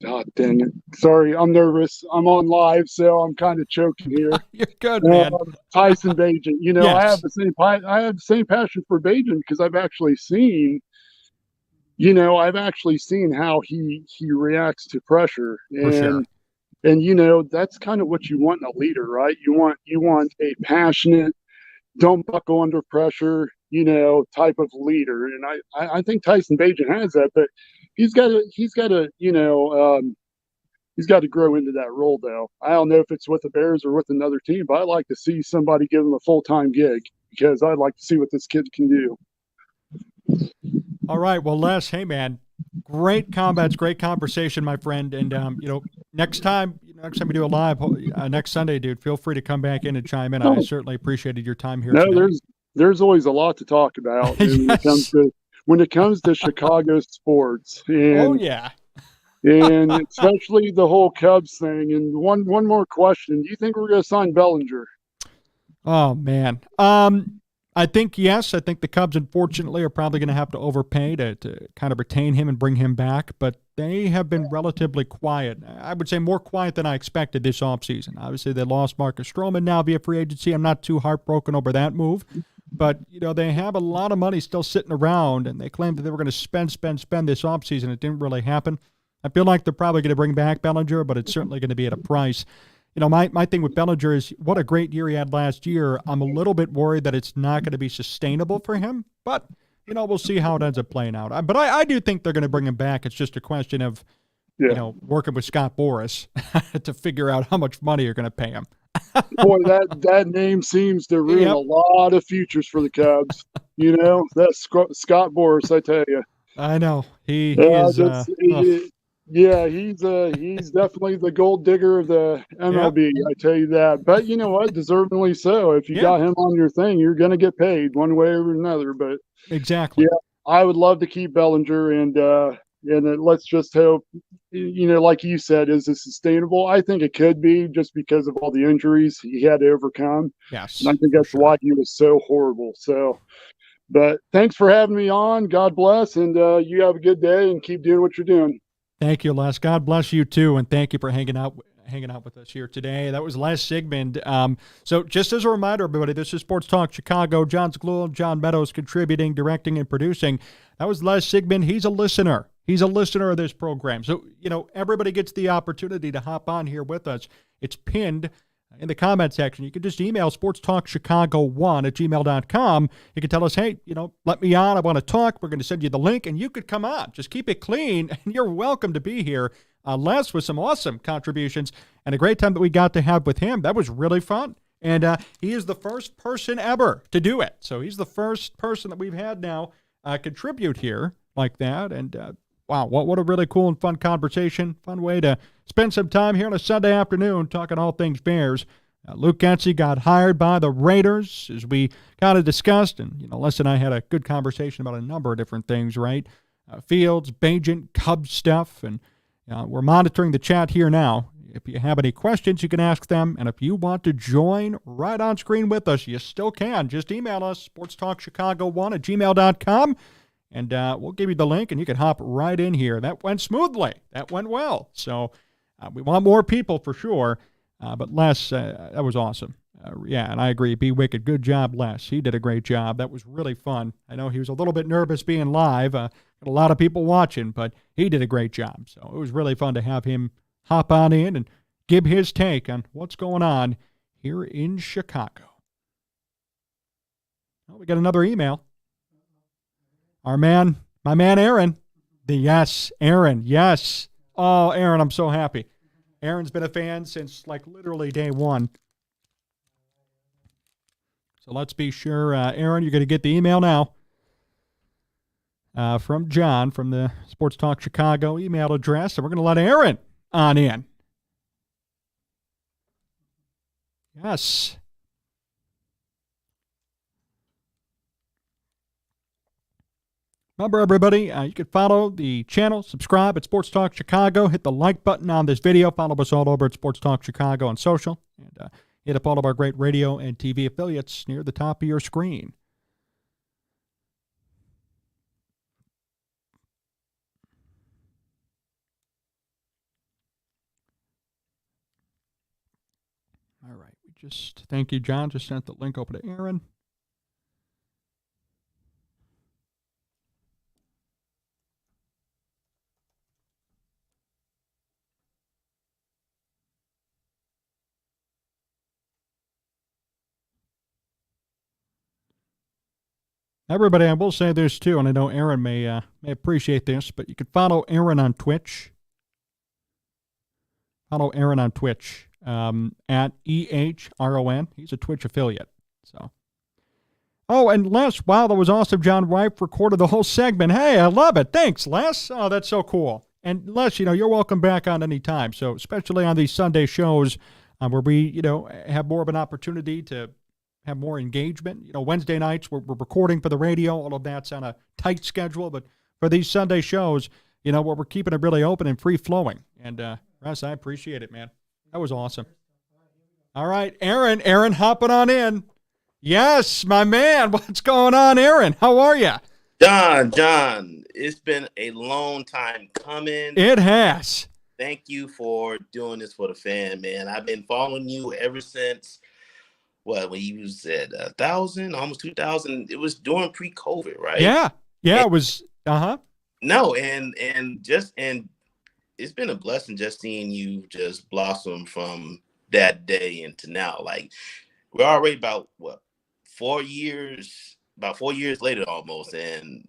God dang it. Sorry, I'm nervous. I'm on live, so I'm kind of choking here. You're good, man. Tyson Bagent. Yes. I have the same passion for Bagent because I've actually seen how he reacts to pressure. For sure. And that's kind of what you want in a leader, right? You want a passionate, don't buckle under pressure, type of leader. And I think Tyson Bagent has that, but he's got to grow into that role though. I don't know if it's with the Bears or with another team, but I'd like to see somebody give him a full-time gig because I'd like to see what this kid can do. All right. Well, Les, hey man, great combats, great conversation, my friend. And next time we do a live next Sunday, dude, feel free to come back in and chime in. I certainly appreciated your time here. No, there's always a lot to talk about Yes. when it comes to Chicago sports. And, oh yeah. And especially the whole Cubs thing. And one more question: do you think we're going to sign Bellinger? Oh man. I think yes. I think the Cubs, unfortunately, are probably going to have to overpay to kind of retain him and bring him back. But they have been relatively quiet. I would say more quiet than I expected this offseason. Obviously, they lost Marcus Stroman now via free agency. I'm not too heartbroken over that move. But, they have a lot of money still sitting around, and they claimed that they were going to spend this offseason. It didn't really happen. I feel like they're probably going to bring back Bellinger, but it's certainly going to be at a price. my thing with Bellinger is what a great year he had last year. I'm a little bit worried that it's not going to be sustainable for him, but, we'll see how it ends up playing out. But I do think they're going to bring him back. It's just a question of, working with Scott Boras to figure out how much money you're going to pay him. Boy, that name seems to ruin a lot of futures for the Cubs. That's Scott Boras, I tell you. I know he is. He's definitely the gold digger of the MLB. I tell you that. But you know what? Deservingly so. If you got him on your thing, you're going to get paid one way or another. But exactly. Yeah, I would love to keep Bellinger, and let's just hope. Like you said, is it sustainable? I think it could be, just because of all the injuries he had to overcome. Yes, and I think that's why he was so horrible. So. But thanks for having me on. God bless, and you have a good day and keep doing what you're doing. Thank you, Les. God bless you too, and thank you for hanging out with us here today. That was Les Sigman. So just as a reminder, everybody, this is Sports Talk Chicago. Jon Zaghloul, John Meadows contributing, directing, and producing. That was Les Sigman. He's a listener. He's a listener of this program. So, everybody gets the opportunity to hop on here with us. It's pinned in the comment section. You can just email sportstalkchicago1@gmail.com. You can tell us, hey, let me on. I want to talk. We're going to send you the link, and you could come on. Just keep it clean, and you're welcome to be here. Les with some awesome contributions and a great time that we got to have with him. That was really fun. And he is the first person ever to do it. So he's the first person that we've had now contribute here like that. And wow, what a really cool and fun conversation. Fun way to spend some time here on a Sunday afternoon talking all things Bears. Luke Getsy got hired by the Raiders, as we kind of discussed. And, Les and I had a good conversation about a number of different things, right? Fields, Bagent, Cubs stuff. And we're monitoring the chat here now. If you have any questions, you can ask them. And if you want to join right on screen with us, you still can. Just email us, sportstalkchicago1@gmail.com. And we'll give you the link, and you can hop right in here. That went smoothly. That went well. So we want more people for sure. But Les, that was awesome. And I agree. Be Wicked. Good job, Les. He did a great job. That was really fun. I know he was a little bit nervous being live. Got a lot of people watching, but he did a great job. So it was really fun to have him hop on in and give his take on what's going on here in Chicago. Well, we got another email. My man Aaron. Aaron, yes. Oh, Aaron, I'm so happy. Aaron's been a fan since literally day one. So let's be sure, Aaron, you're going to get the email now from John from the Sports Talk Chicago email address, and we're going to let Aaron on in. Yes. Remember, everybody, you can follow the channel, subscribe at Sports Talk Chicago, hit the like button on this video, follow us all over at Sports Talk Chicago on social, and hit up all of our great radio and TV affiliates near the top of your screen. All right, thank you, John, just sent the link over to Aaron. Everybody, I will say this too, and I know Aaron may appreciate this, but you can follow Aaron on Twitch. Follow Aaron on Twitch at EHRON. He's a Twitch affiliate. So. Oh, and Les, wow, that was awesome. John Reif recorded the whole segment. Hey, I love it. Thanks, Les. Oh, that's so cool. And Les, you're welcome back on any time. So especially on these Sunday shows where we, have more of an opportunity to have more engagement. Wednesday nights we're recording for the radio. All of that's on a tight schedule. But for these Sunday shows, where we're keeping it really open and free-flowing. And, Russ, I appreciate it, man. That was awesome. All right, Aaron hopping on in. Yes, my man. What's going on, Aaron? How are you? John, it's been a long time coming. It has. Thank you for doing this for the fan, man. I've been following you ever since, when you was at 1,000, almost 2,000. It was during pre-COVID, right? Yeah, it was. No, and it's been a blessing just seeing you just blossom from that day into now. Like, we're already about 4 years, about 4 years later almost. And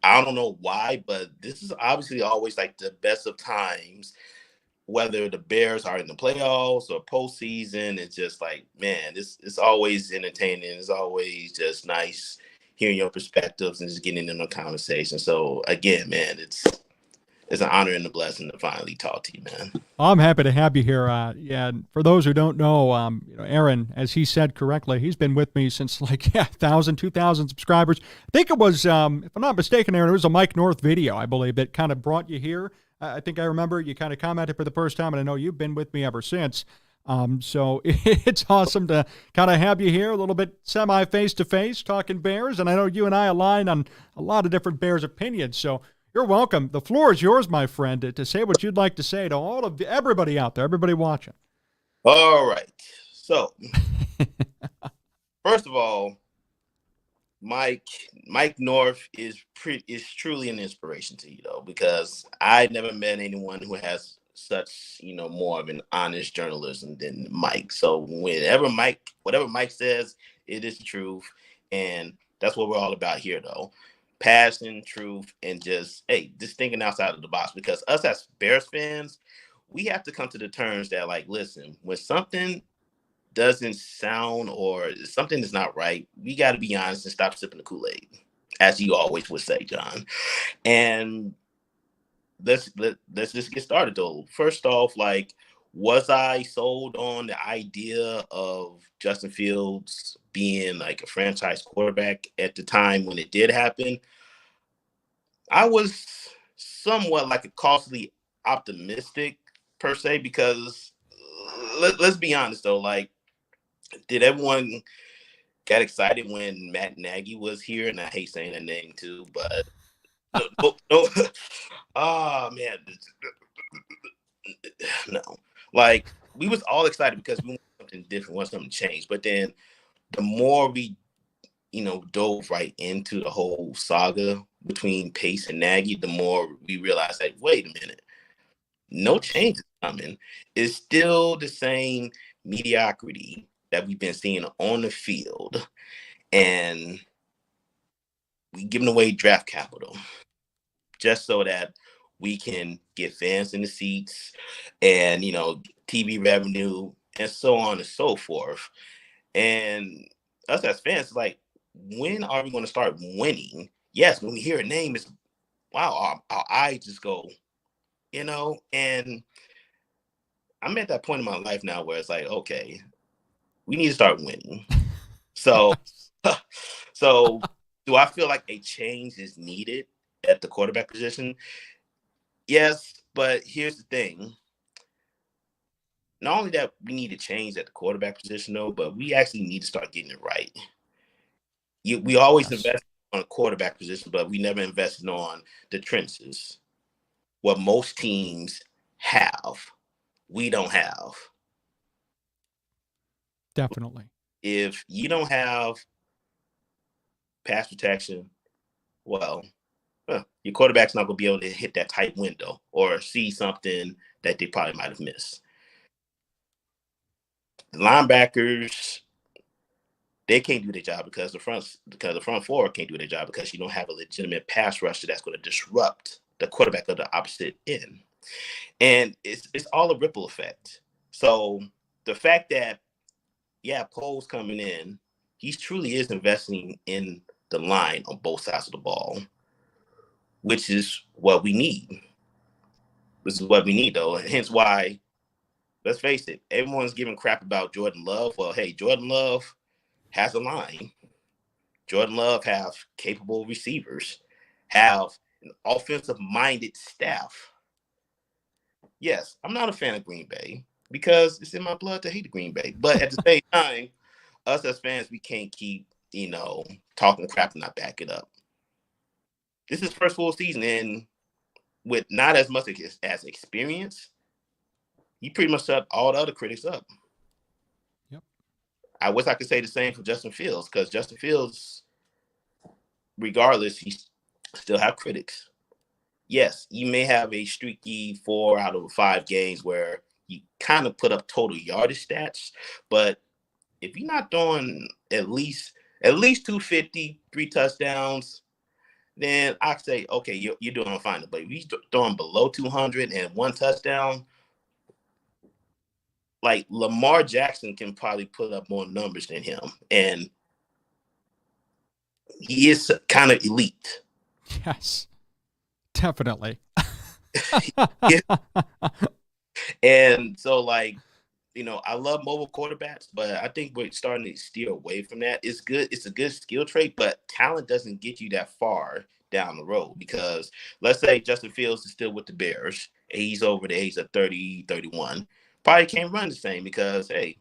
I don't know why, but this is obviously always like the best of times, whether the Bears are in the playoffs or postseason. It's just like, man, it's always entertaining. It's always just nice hearing your perspectives and just getting in the conversation. So again, man, it's an honor and a blessing to finally talk to you, man. I'm happy to have you here. Yeah, and for those who don't know, Aaron, as he said correctly, he's been with me since 1,000, 2,000 subscribers. I think it was, if I'm not mistaken, Aaron, it was a Mike North video, I believe, that kind of brought you here. I think I remember you kind of commented for the first time, and I know you've been with me ever since. So it's awesome to kind of have you here a little bit semi face-to-face talking Bears, and I know you and I align on a lot of different Bears opinions, so you're welcome. The floor is yours, my friend, to say what you'd like to say to all of everybody out there, everybody watching. All right. So, first of all, Mike North is truly an inspiration to you, though, because I never met anyone who has such, more of an honest journalism than Mike. So whatever Mike says, it is the truth, and that's what we're all about here, though. Passion, truth, and just thinking outside of the box. Because us as Bears fans, we have to come to the terms that, like, listen, when something doesn't sound or something is not right, we got to be honest and stop sipping the Kool-Aid, as you always would say, John. And let's just get started, though. First off, like, was I sold on the idea of Justin Fields being like a franchise quarterback at the time when it did happen? I was somewhat like a cautiously optimistic per se, because let's be honest though, like, did everyone get excited when Matt Nagy was here? And I hate saying that name too, but no. Oh man, no. Like, we was all excited because we wanted something different, wanted something to change. But then the more we, dove right into the whole saga between Pace and Nagy, the more we realized, like, wait a minute, no change is coming. It's still the same mediocrity that we've been seeing on the field, and we giving away draft capital just so that we can get fans in the seats and, TV revenue and so on and so forth. And us as fans, like, when are we going to start winning? Yes, when we hear a name, it's wow, our eyes just go, and I'm at that point in my life now where it's like, okay, we need to start winning. So, so do I feel like a change is needed at the quarterback position? Yes, but here's the thing. Not only that we need to change at the quarterback position, though, but we actually need to start getting it right. We always invest on a quarterback position, but we never invested on the trenches. What most teams have, we don't have. Definitely. If you don't have pass protection, well, your quarterback's not going to be able to hit that tight window or see something that they probably might have missed. The linebackers, they can't do their job because the front four can't do their job because you don't have a legitimate pass rusher that's going to disrupt the quarterback of the opposite end. And it's all a ripple effect. So the fact that, Pole's coming in, he truly is investing in the line on both sides of the ball, which is what we need. This is what we need, though. Hence why, let's face it, everyone's giving crap about Jordan Love. Well, hey, Jordan Love has a line. Jordan Love have capable receivers, have an offensive-minded staff. Yes, I'm not a fan of Green Bay because it's in my blood to hate the Green Bay. But at the same time, us as fans, we can't keep, talking crap and not back it up. This is first full season, and with not as much as experience, he pretty much shut all the other critics up. Yep. I wish I could say the same for Justin Fields, because Justin Fields, regardless, he still have critics. Yes, you may have a streaky 4 out of 5 games where you kind of put up total yardage stats. But if you're not throwing at least 250, 3 touchdowns, then I say, okay, you're doing fine. But if you're throwing below 200 and 1 touchdown, like Lamar Jackson can probably put up more numbers than him. And he is kind of elite. Yes, definitely. Yeah. And so, like, you know, I love mobile quarterbacks, but I think we're starting to steer away from that. It's good. It's a good skill trait, but talent doesn't get you that far down the road, because let's say Justin Fields is still with the Bears and he's over the age of 30, 31. Probably can't run the same because, hey,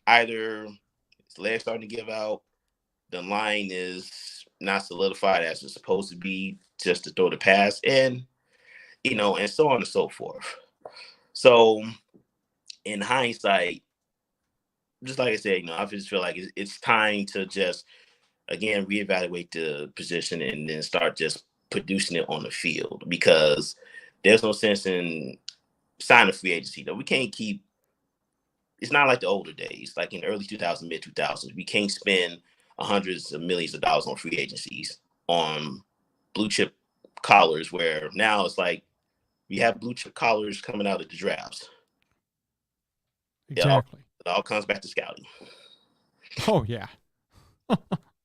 either his legs starting to give out, the line is not solidified as it's supposed to be just to throw the pass, and, you know, and so on and so forth. So in hindsight, just like I said, you know, I just feel like it's time to just, again, reevaluate the position and then start just producing it on the field, because there's no sense in signing free agency. Though we can't keep, it's not like the older days, like in early 2000s, mid 2000s. We can't spend hundreds of millions of dollars on free agencies on blue chip collars, where now it's like we have blue chip collars coming out of the drafts. Exactly. It all comes back to scouting. Oh, yeah.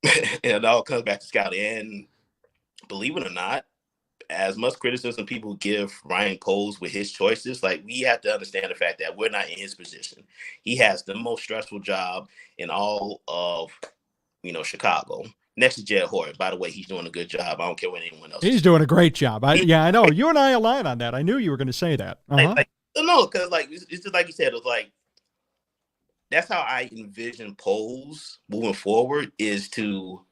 It all comes back to scouting. And believe it or not, as much criticism people give Ryan Poles with his choices, like, we have to understand the fact that we're not in his position. He has the most stressful job in all of, you know, Chicago. Next to Jed Hoyer. By the way, he's doing a good job. I don't care what anyone else He's doing a great job. I know. You and I aligned on that. I knew you were going to say that. No, because, like, it's just like you said, it was like, that's how I envision Poles moving forward, is to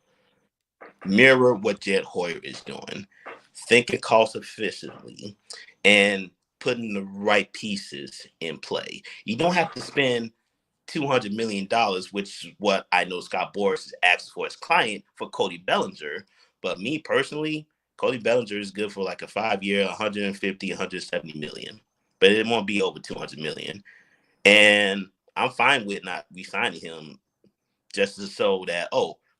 mirror what Jed Hoyer is doing, thinking cost efficiently and putting the right pieces in play. You don't have to spend $200 million, which is what I know Scott Boras is asking for his client, for Cody Bellinger. But me personally, Cody Bellinger is good for like a 5-year, 150, 170 million, but it won't be over 200 million. And I'm fine with not re-signing him just so that,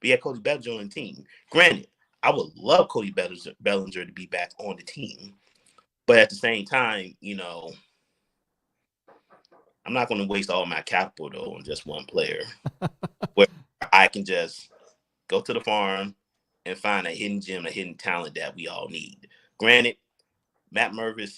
we had Cody Bellinger on the team. Granted, I would love Cody Bellinger to be back on the team. But at the same time, you know, I'm not going to waste all my capital, though, on just one player. Where I can just go to the farm and find a hidden gem, a hidden talent that we all need. Granted, Matt Mervis,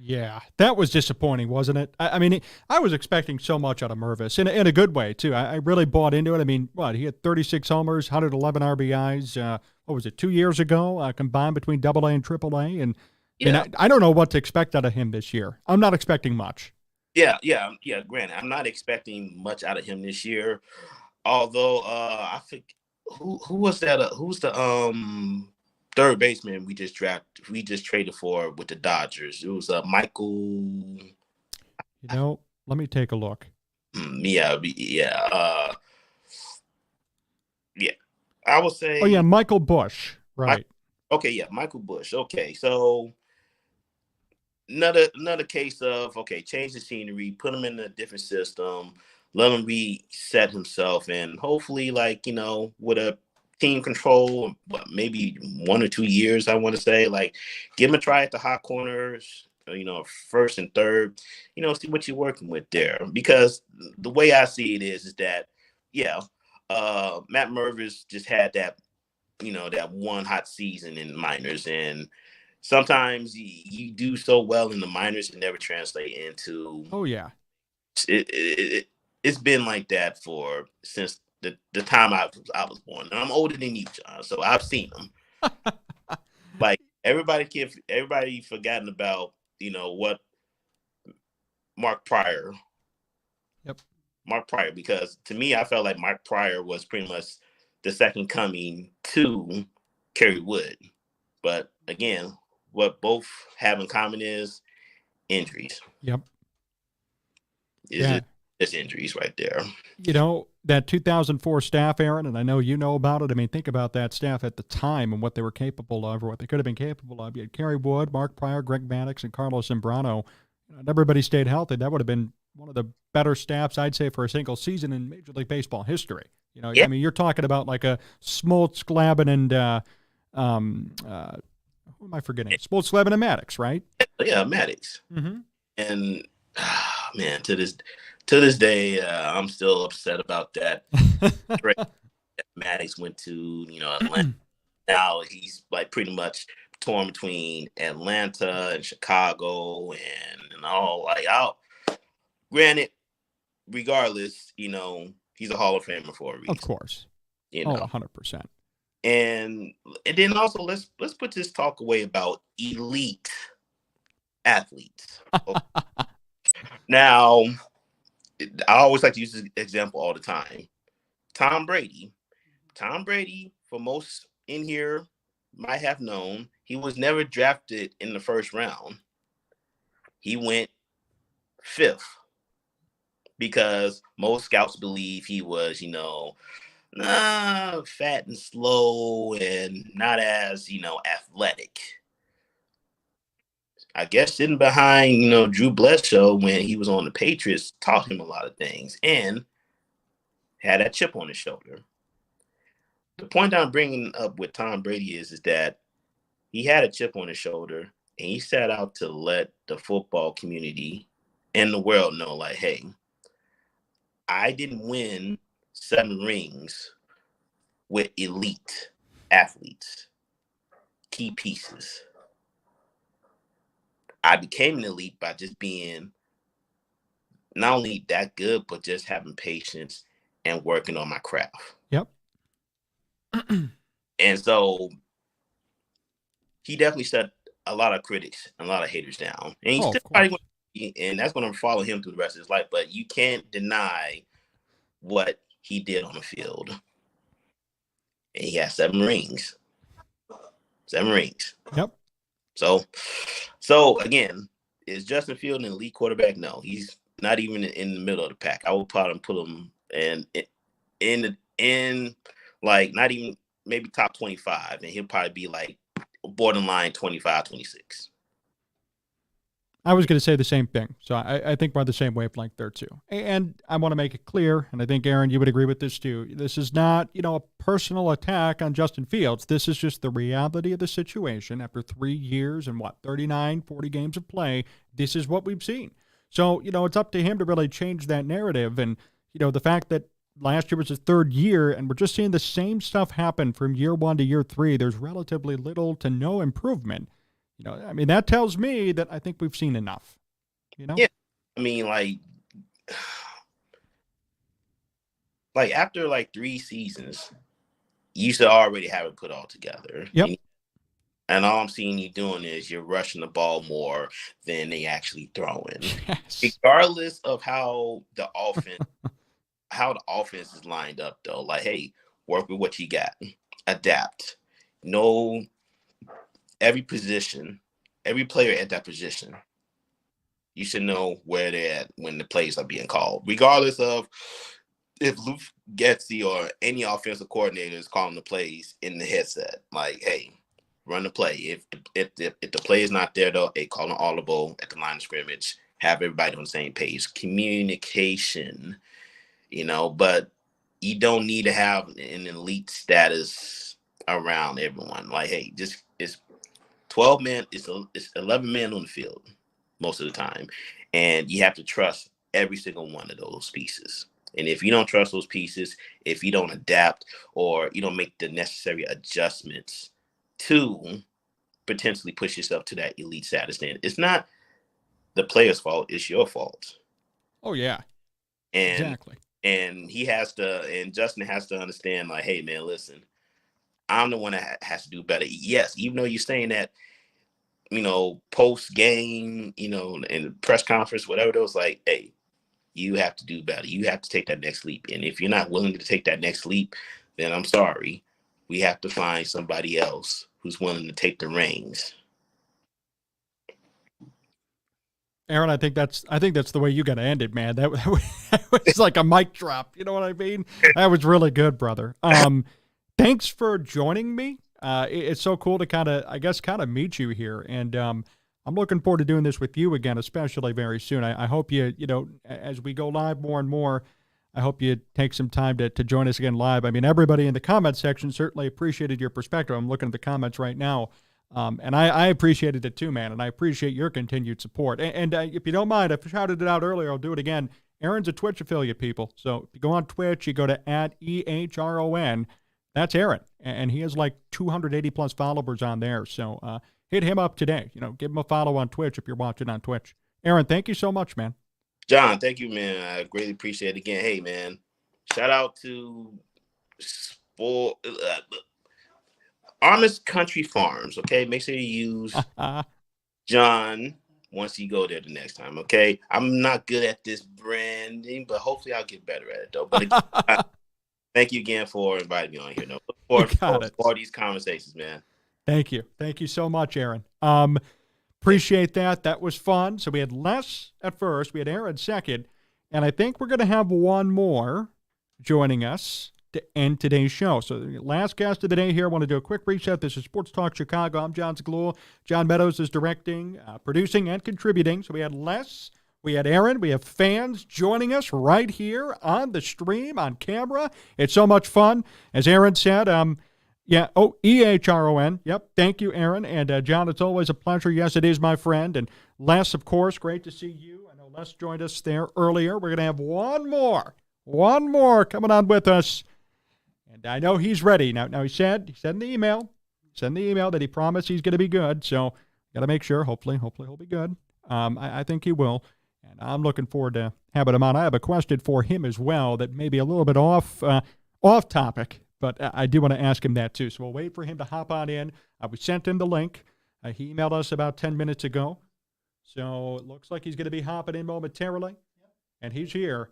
Yeah, that was disappointing, wasn't it? I mean, I was expecting so much out of Mervis, in a good way, too. I really bought into it. I mean, he had 36 homers, 111 RBIs, what was it, 2 years ago, combined between AA and AAA? And yeah. I don't know what to expect out of him this year. I'm not expecting much. Yeah. Granted, I'm not expecting much out of him this year. Although, I think, who was that? Who's the third baseman we just traded for with the Dodgers? It was Michael. You know, let me take a look. Yeah. I would say. Oh yeah, Michael Busch, right? Michael Busch. Okay, so another case of, change the scenery, put him in a different system, let him reset himself, and hopefully, like, you know, with a team control, maybe 1 or 2 years, I want to say, like, give him a try at the hot corners, you know, first and third, you know, see what you're working with there. Because the way I see it is that, Matt Mervis just had that, you know, that one hot season in the minors, and sometimes you do so well in the minors and never translate into. Oh yeah, it's been like that since the time I was born. And I'm older than you, John, so I've seen them. Like, everybody forgotten about, you know, what Mark Pryor. Yep. Mark Pryor, because to me, I felt like Mark Pryor was pretty much the second coming to Kerry Wood. But again, what both have in common is injuries. Yep. It's injuries right there. You know, That 2004 staff, Aaron, and I know you know about it. I mean, think about that staff at the time and what they were capable of, or what they could have been capable of. You had Kerry Wood, Mark Pryor, Greg Maddox, and Carlos Zambrano. And everybody stayed healthy. That would have been one of the better staffs, I'd say, for a single season in Major League Baseball history. Yeah. I mean, you're talking about like a Smoltz, Glavine, and who am I forgetting? Smoltz, Glavine, and Maddox, right? Yeah, Maddox. Mm-hmm. And man, to this day, I'm still upset about that. Maddox went to Atlanta. Now he's like pretty much torn between Atlanta and Chicago and all. Like, granted, regardless, he's a Hall of Famer for a reason. Of course. 100%. And then also let's put this talk away about elite athletes. Now, I always like to use this example all the time. Tom Brady, for most in here might have known, he was never drafted in the first round. He went 5th because most scouts believe he was, fat and slow and not as, athletic. I guess sitting behind, Drew Bledsoe when he was on the Patriots taught him a lot of things and had that chip on his shoulder. The point I'm bringing up with Tom Brady is that he had a chip on his shoulder and he set out to let the football community and the world know, like, hey, I didn't win 7 rings with elite athletes, key pieces. I became an elite by just being not only that good, but just having patience and working on my craft. Yep. And so he definitely shut a lot of critics and a lot of haters down. And he's still probably and that's going to follow him through the rest of his life. But you can't deny what he did on the field. And he has 7 rings. 7 rings. Yep. So again, is Justin Fields an elite quarterback? No, he's not even in the middle of the pack. I would probably put him in like not even maybe top 25, and he'll probably be like borderline 25, 26. I was going to say the same thing. So I think we're on the same wavelength there too. And I want to make it clear, and I think, Aaron, you would agree with this too. This is not, a personal attack on Justin Fields. This is just the reality of the situation after 3 years and 39, 40 games of play. This is what we've seen. So, it's up to him to really change that narrative. And, the fact that last year was his 3rd year and we're just seeing the same stuff happen from year 1 to year 3, there's relatively little to no improvement. That tells me that I think we've seen enough. Yeah. I mean, like after 3 seasons, you should already have it put all together. Yep. And all I'm seeing you doing is you're rushing the ball more than they actually throwing. Yes. Regardless of how the offense is lined up, though. Like, hey, work with what you got. Adapt. Know every position, every player at that position. You should know where they're at when the plays are being called, regardless of if Luke Getsy or any offensive coordinator is calling the plays in the headset. Like, hey, run the play. If the play is not there, though, call an audible at the line of scrimmage. Have everybody on the same page. Communication, but you don't need to have an elite status around everyone. Like, hey, just it's 12 men, it's 11 men on the field most of the time. And you have to trust every single one of those pieces. And if you don't trust those pieces, if you don't adapt or you don't make the necessary adjustments to potentially push yourself to that elite status, then it's not the player's fault, it's your fault. Oh, yeah. And, exactly. And Justin has to understand, like, hey, man, listen, I'm the one that has to do better. Yes, even though you're saying that, post game, in the press conference, whatever, it was like, hey, you have to do better. You have to take that next leap. And if you're not willing to take that next leap, then I'm sorry. We have to find somebody else who's willing to take the reins. Aaron, I think that's the way you got to end it, man. That was like a mic drop. You know what I mean? That was really good, brother. Thanks for joining me. It's so cool to kind of meet you here, and I'm looking forward to doing this with you again, especially very soon. I hope you as we go live more and more, I hope you take some time to join us again live. I mean, everybody in the comment section certainly appreciated your perspective. I'm looking at the comments right now. And I appreciated it too, man, and I appreciate your continued support. And if you don't mind, I've shouted it out earlier, I'll do it again. Aaron's a Twitch affiliate, people. So if you go on Twitch, you go to @EHRON. That's Aaron, and he has like 280-plus followers on there. So hit him up today. Give him a follow on Twitch if you're watching on Twitch. Aaron, thank you so much, man. John, thank you, man. I greatly appreciate it again. Hey, man, shout out to Amish Country Farms, okay? Make sure you use John once you go there the next time, okay? I'm not good at this branding, but hopefully I'll get better at it, though. But again, thank you again for inviting me on here. Look forward for these conversations, man. Thank you. Thank you so much, Aaron. Appreciate that. That was fun. So we had Les at first. We had Aaron second. And I think we're going to have one more joining us to end today's show. So the last guest of the day here, I want to do a quick reset. This is Sports Talk Chicago. I'm Jon Zaghloul. John Meadows is directing, producing, and contributing. So we had Les, we had Aaron, we have fans joining us right here on the stream, on camera. It's so much fun. As Aaron said, EHRON. Yep, thank you, Aaron. And John, it's always a pleasure. Yes, it is, my friend. And Les, of course, great to see you. I know Les joined us there earlier. We're going to have one more coming on with us. And I know he's ready. Now he said in the email, that he promised he's going to be good. So got to make sure. Hopefully he'll be good. I think he will. And I'm looking forward to having him on. I have a question for him as well that may be a little bit off topic, but I do want to ask him that too. So we'll wait for him to hop on in. We sent him the link. He emailed us about 10 minutes ago. So it looks like he's going to be hopping in momentarily. And he's here.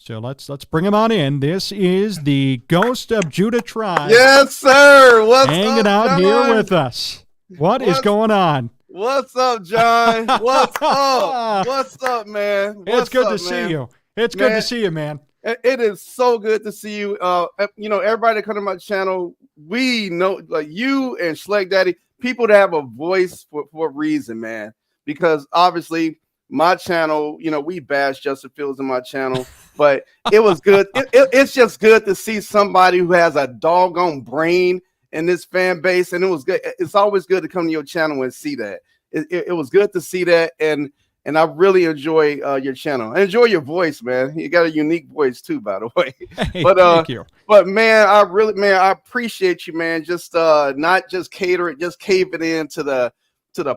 So let's bring him on in. This is the Ghost of Judah Tribe. Yes, sir. What's hanging up, out John? here with us. What is going on? What's up, John? What's up? What's up, man? It's good to see you. It's good to see you, man. It is so good to see you. Everybody that come to my channel, we know, like you and Schleg Daddy, people that have a voice for a reason, man. Because obviously, my channel, we bash Justin Fields in my channel, but it was good. It's just good to see somebody who has a doggone brain in this fan base, and it was good. It's always good to come to your channel and see that. It was good to see that, and I really enjoy your channel. I enjoy your voice, man. You got a unique voice too, by the way. Hey, but thank you. But man, I appreciate you, man. Just not just catering, just caving in to the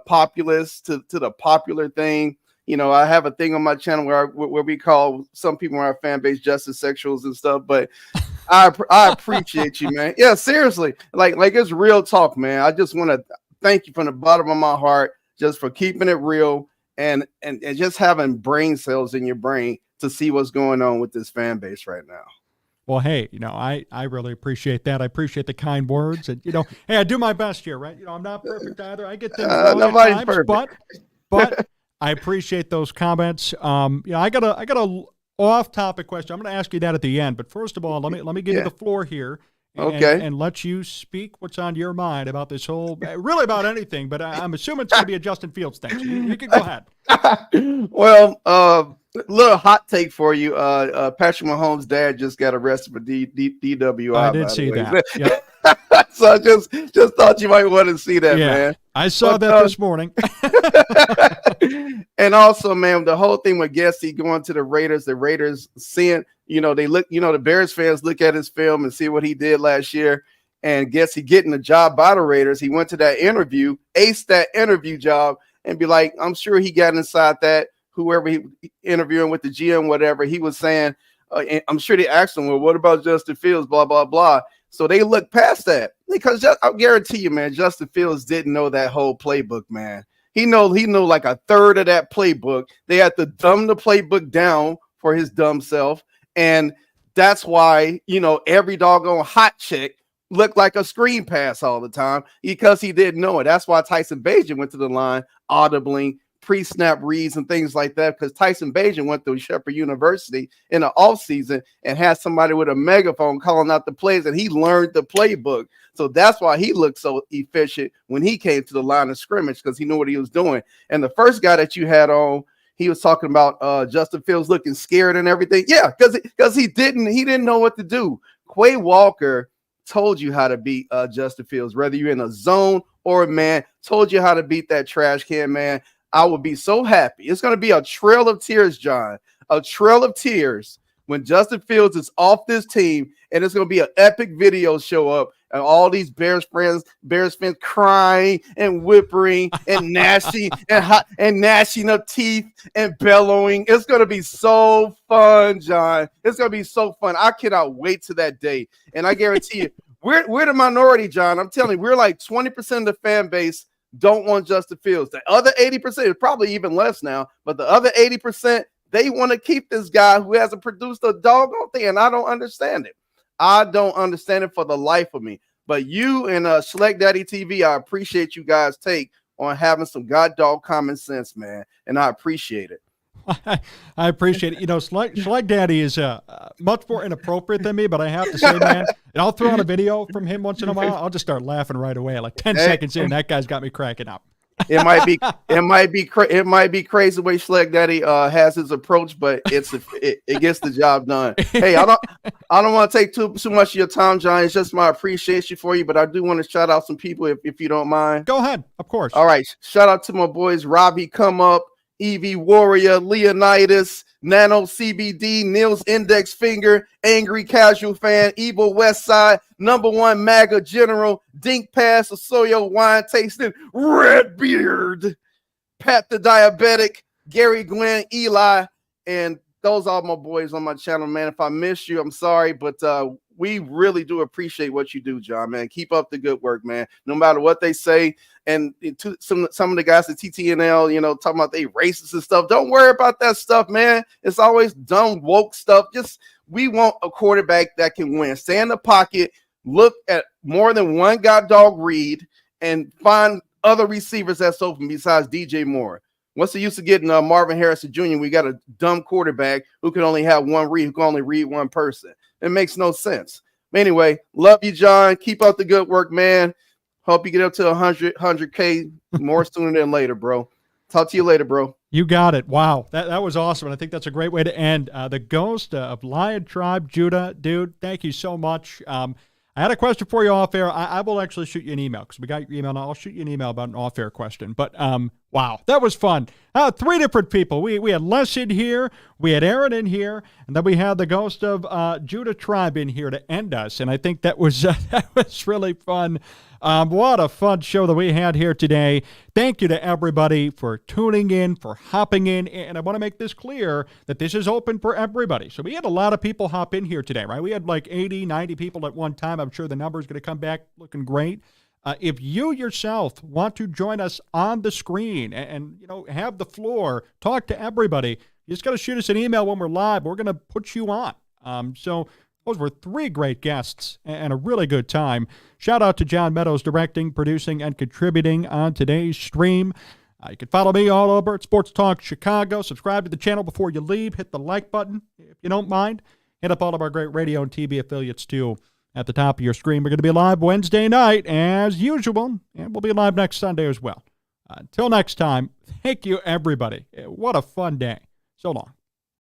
populace, to the popular thing. I have a thing on my channel where we call some people in our fan base justice sexuals and stuff, but I appreciate you, man. Yeah, seriously. Like it's real talk, man. I just want to thank you from the bottom of my heart just for keeping it real and just having brain cells in your brain to see what's going on with this fan base right now. Well, hey, I really appreciate that. I appreciate the kind words, and hey, I do my best here, right? I'm not perfect either. I get things wrong nobody's at times, perfect. but I appreciate those comments. I got a off-topic question. I'm going to ask you that at the end, but first of all, let me give you the floor here, and let you speak what's on your mind about this whole, really about anything. But I'm assuming it's going to be a Justin Fields thing. So you can go ahead. Well, little hot take for you. Patrick Mahomes' dad just got arrested for DWI. I did see that. Yep. So I just thought you might want to see that, man. I saw that this morning. And also, man, the whole thing with Getsy going to the Raiders seeing, they look, the Bears fans look at his film and see what he did last year. And Getsy getting the job by the Raiders. He went to that interview, aced that interview job, and be like, I'm sure he got inside that, whoever he interviewing with the GM, whatever, he was saying, and I'm sure they asked him, well, what about Justin Fields, blah, blah, blah. So they look past that because I guarantee you, man, Justin Fields didn't know that whole playbook, man. He know like a third of that playbook. They had to dumb the playbook down for his dumb self. And that's why, every doggone hot chick looked like a screen pass all the time because he didn't know it. That's why Tyson Bagent went to the line audibly, pre-snap reads and things like that, because Tyson Bagent went through Shepherd University in the offseason and had somebody with a megaphone calling out the plays, and he learned the playbook. So that's why he looked so efficient when he came to the line of scrimmage, because he knew what he was doing. And the first guy that you had on, he was talking about Justin Fields looking scared and everything. Yeah, because he didn't know what to do. Quay Walker told you how to beat Justin Fields, whether you're in a zone or a man, told you how to beat that trash can, man. I would be so happy. It's going to be a trail of tears, John, a trail of tears when Justin Fields is off this team, and it's going to be an epic video show up, and all these Bears fans crying and whimpering and gnashing and gnashing of teeth and bellowing. It's going to be so fun, John. It's going to be so fun. I cannot wait to that day. And I guarantee you, we're the minority, John. I'm telling you, we're like 20% of the fan base don't want Justin Fields. The other 80% is probably even less now, but the other 80%, they want to keep this guy who hasn't produced a doggone thing, and I don't understand it. I don't understand it for the life of me. But you and Schleck Daddy TV, I appreciate you guys' take on having some goddamn common sense, man, and I appreciate it. I appreciate it. Schleck Daddy is much more inappropriate than me, but I have to say, man, and I'll throw on a video from him once in a while. I'll just start laughing right away. Like 10 seconds in, that guy's got me cracking up. It might be crazy the way Schleck Daddy has his approach, but it gets the job done. Hey, I don't want to take too much of your time, John. It's just my appreciation for you, but I do want to shout out some people if you don't mind. Go ahead, of course. All right, shout out to my boys Robbie Come Up, Evie Warrior, Leonidas, Nano CBD, Neil's Index Finger, Angry Casual Fan, Evil West Side, #1 MAGA General, Dink Pass, Osoyo Wine Tasting, Redbeard, Pat the Diabetic, Gary Glenn, Eli, and those are my boys on my channel, man. If I missed you, I'm sorry, but we really do appreciate what you do, John, man. Keep up the good work, man. No matter what they say. And to some of the guys at TTNL, talking about they racist and stuff. Don't worry about that stuff, man. It's always dumb, woke stuff. We want a quarterback that can win. Stay in the pocket, look at more than one dog read, and find other receivers that's open besides DJ Moore. What's the use of getting Marvin Harrison Jr.? We got a dumb quarterback who can only have one read, who can only read one person. It makes no sense. Anyway, love you, John. Keep up the good work, man. Hope you get up to 100K more sooner than later, bro. Talk to you later, bro. You got it. Wow. That was awesome. And I think that's a great way to end. The ghost of Lion Tribe, Judah, dude, thank you so much. I had a question for you off air. I will actually shoot you an email because we got your email now. I'll shoot you an email about an off air question. But wow, that was fun. 3 different people. We had Les in here, we had Aaron in here, and then we had the ghost of Judah Tribe in here to end us. And I think that was really fun. What a fun show that we had here today. Thank you to everybody for tuning in, for hopping in. And I want to make this clear that this is open for everybody. So we had a lot of people hop in here today, right? We had like 80, 90 people at one time. I'm sure the number is going to come back looking great. If you yourself want to join us on the screen and have the floor, talk to everybody, you just got to shoot us an email when we're live. We're going to put you on. So those were 3 great guests and a really good time. Shout out to John Meadows directing, producing, and contributing on today's stream. You can follow me all over at Sports Talk Chicago. Subscribe to the channel before you leave. Hit the like button if you don't mind. Hit up all of our great radio and TV affiliates too at the top of your screen. We're going to be live Wednesday night as usual, and we'll be live next Sunday as well. Until next time, thank you, everybody. What a fun day. So long.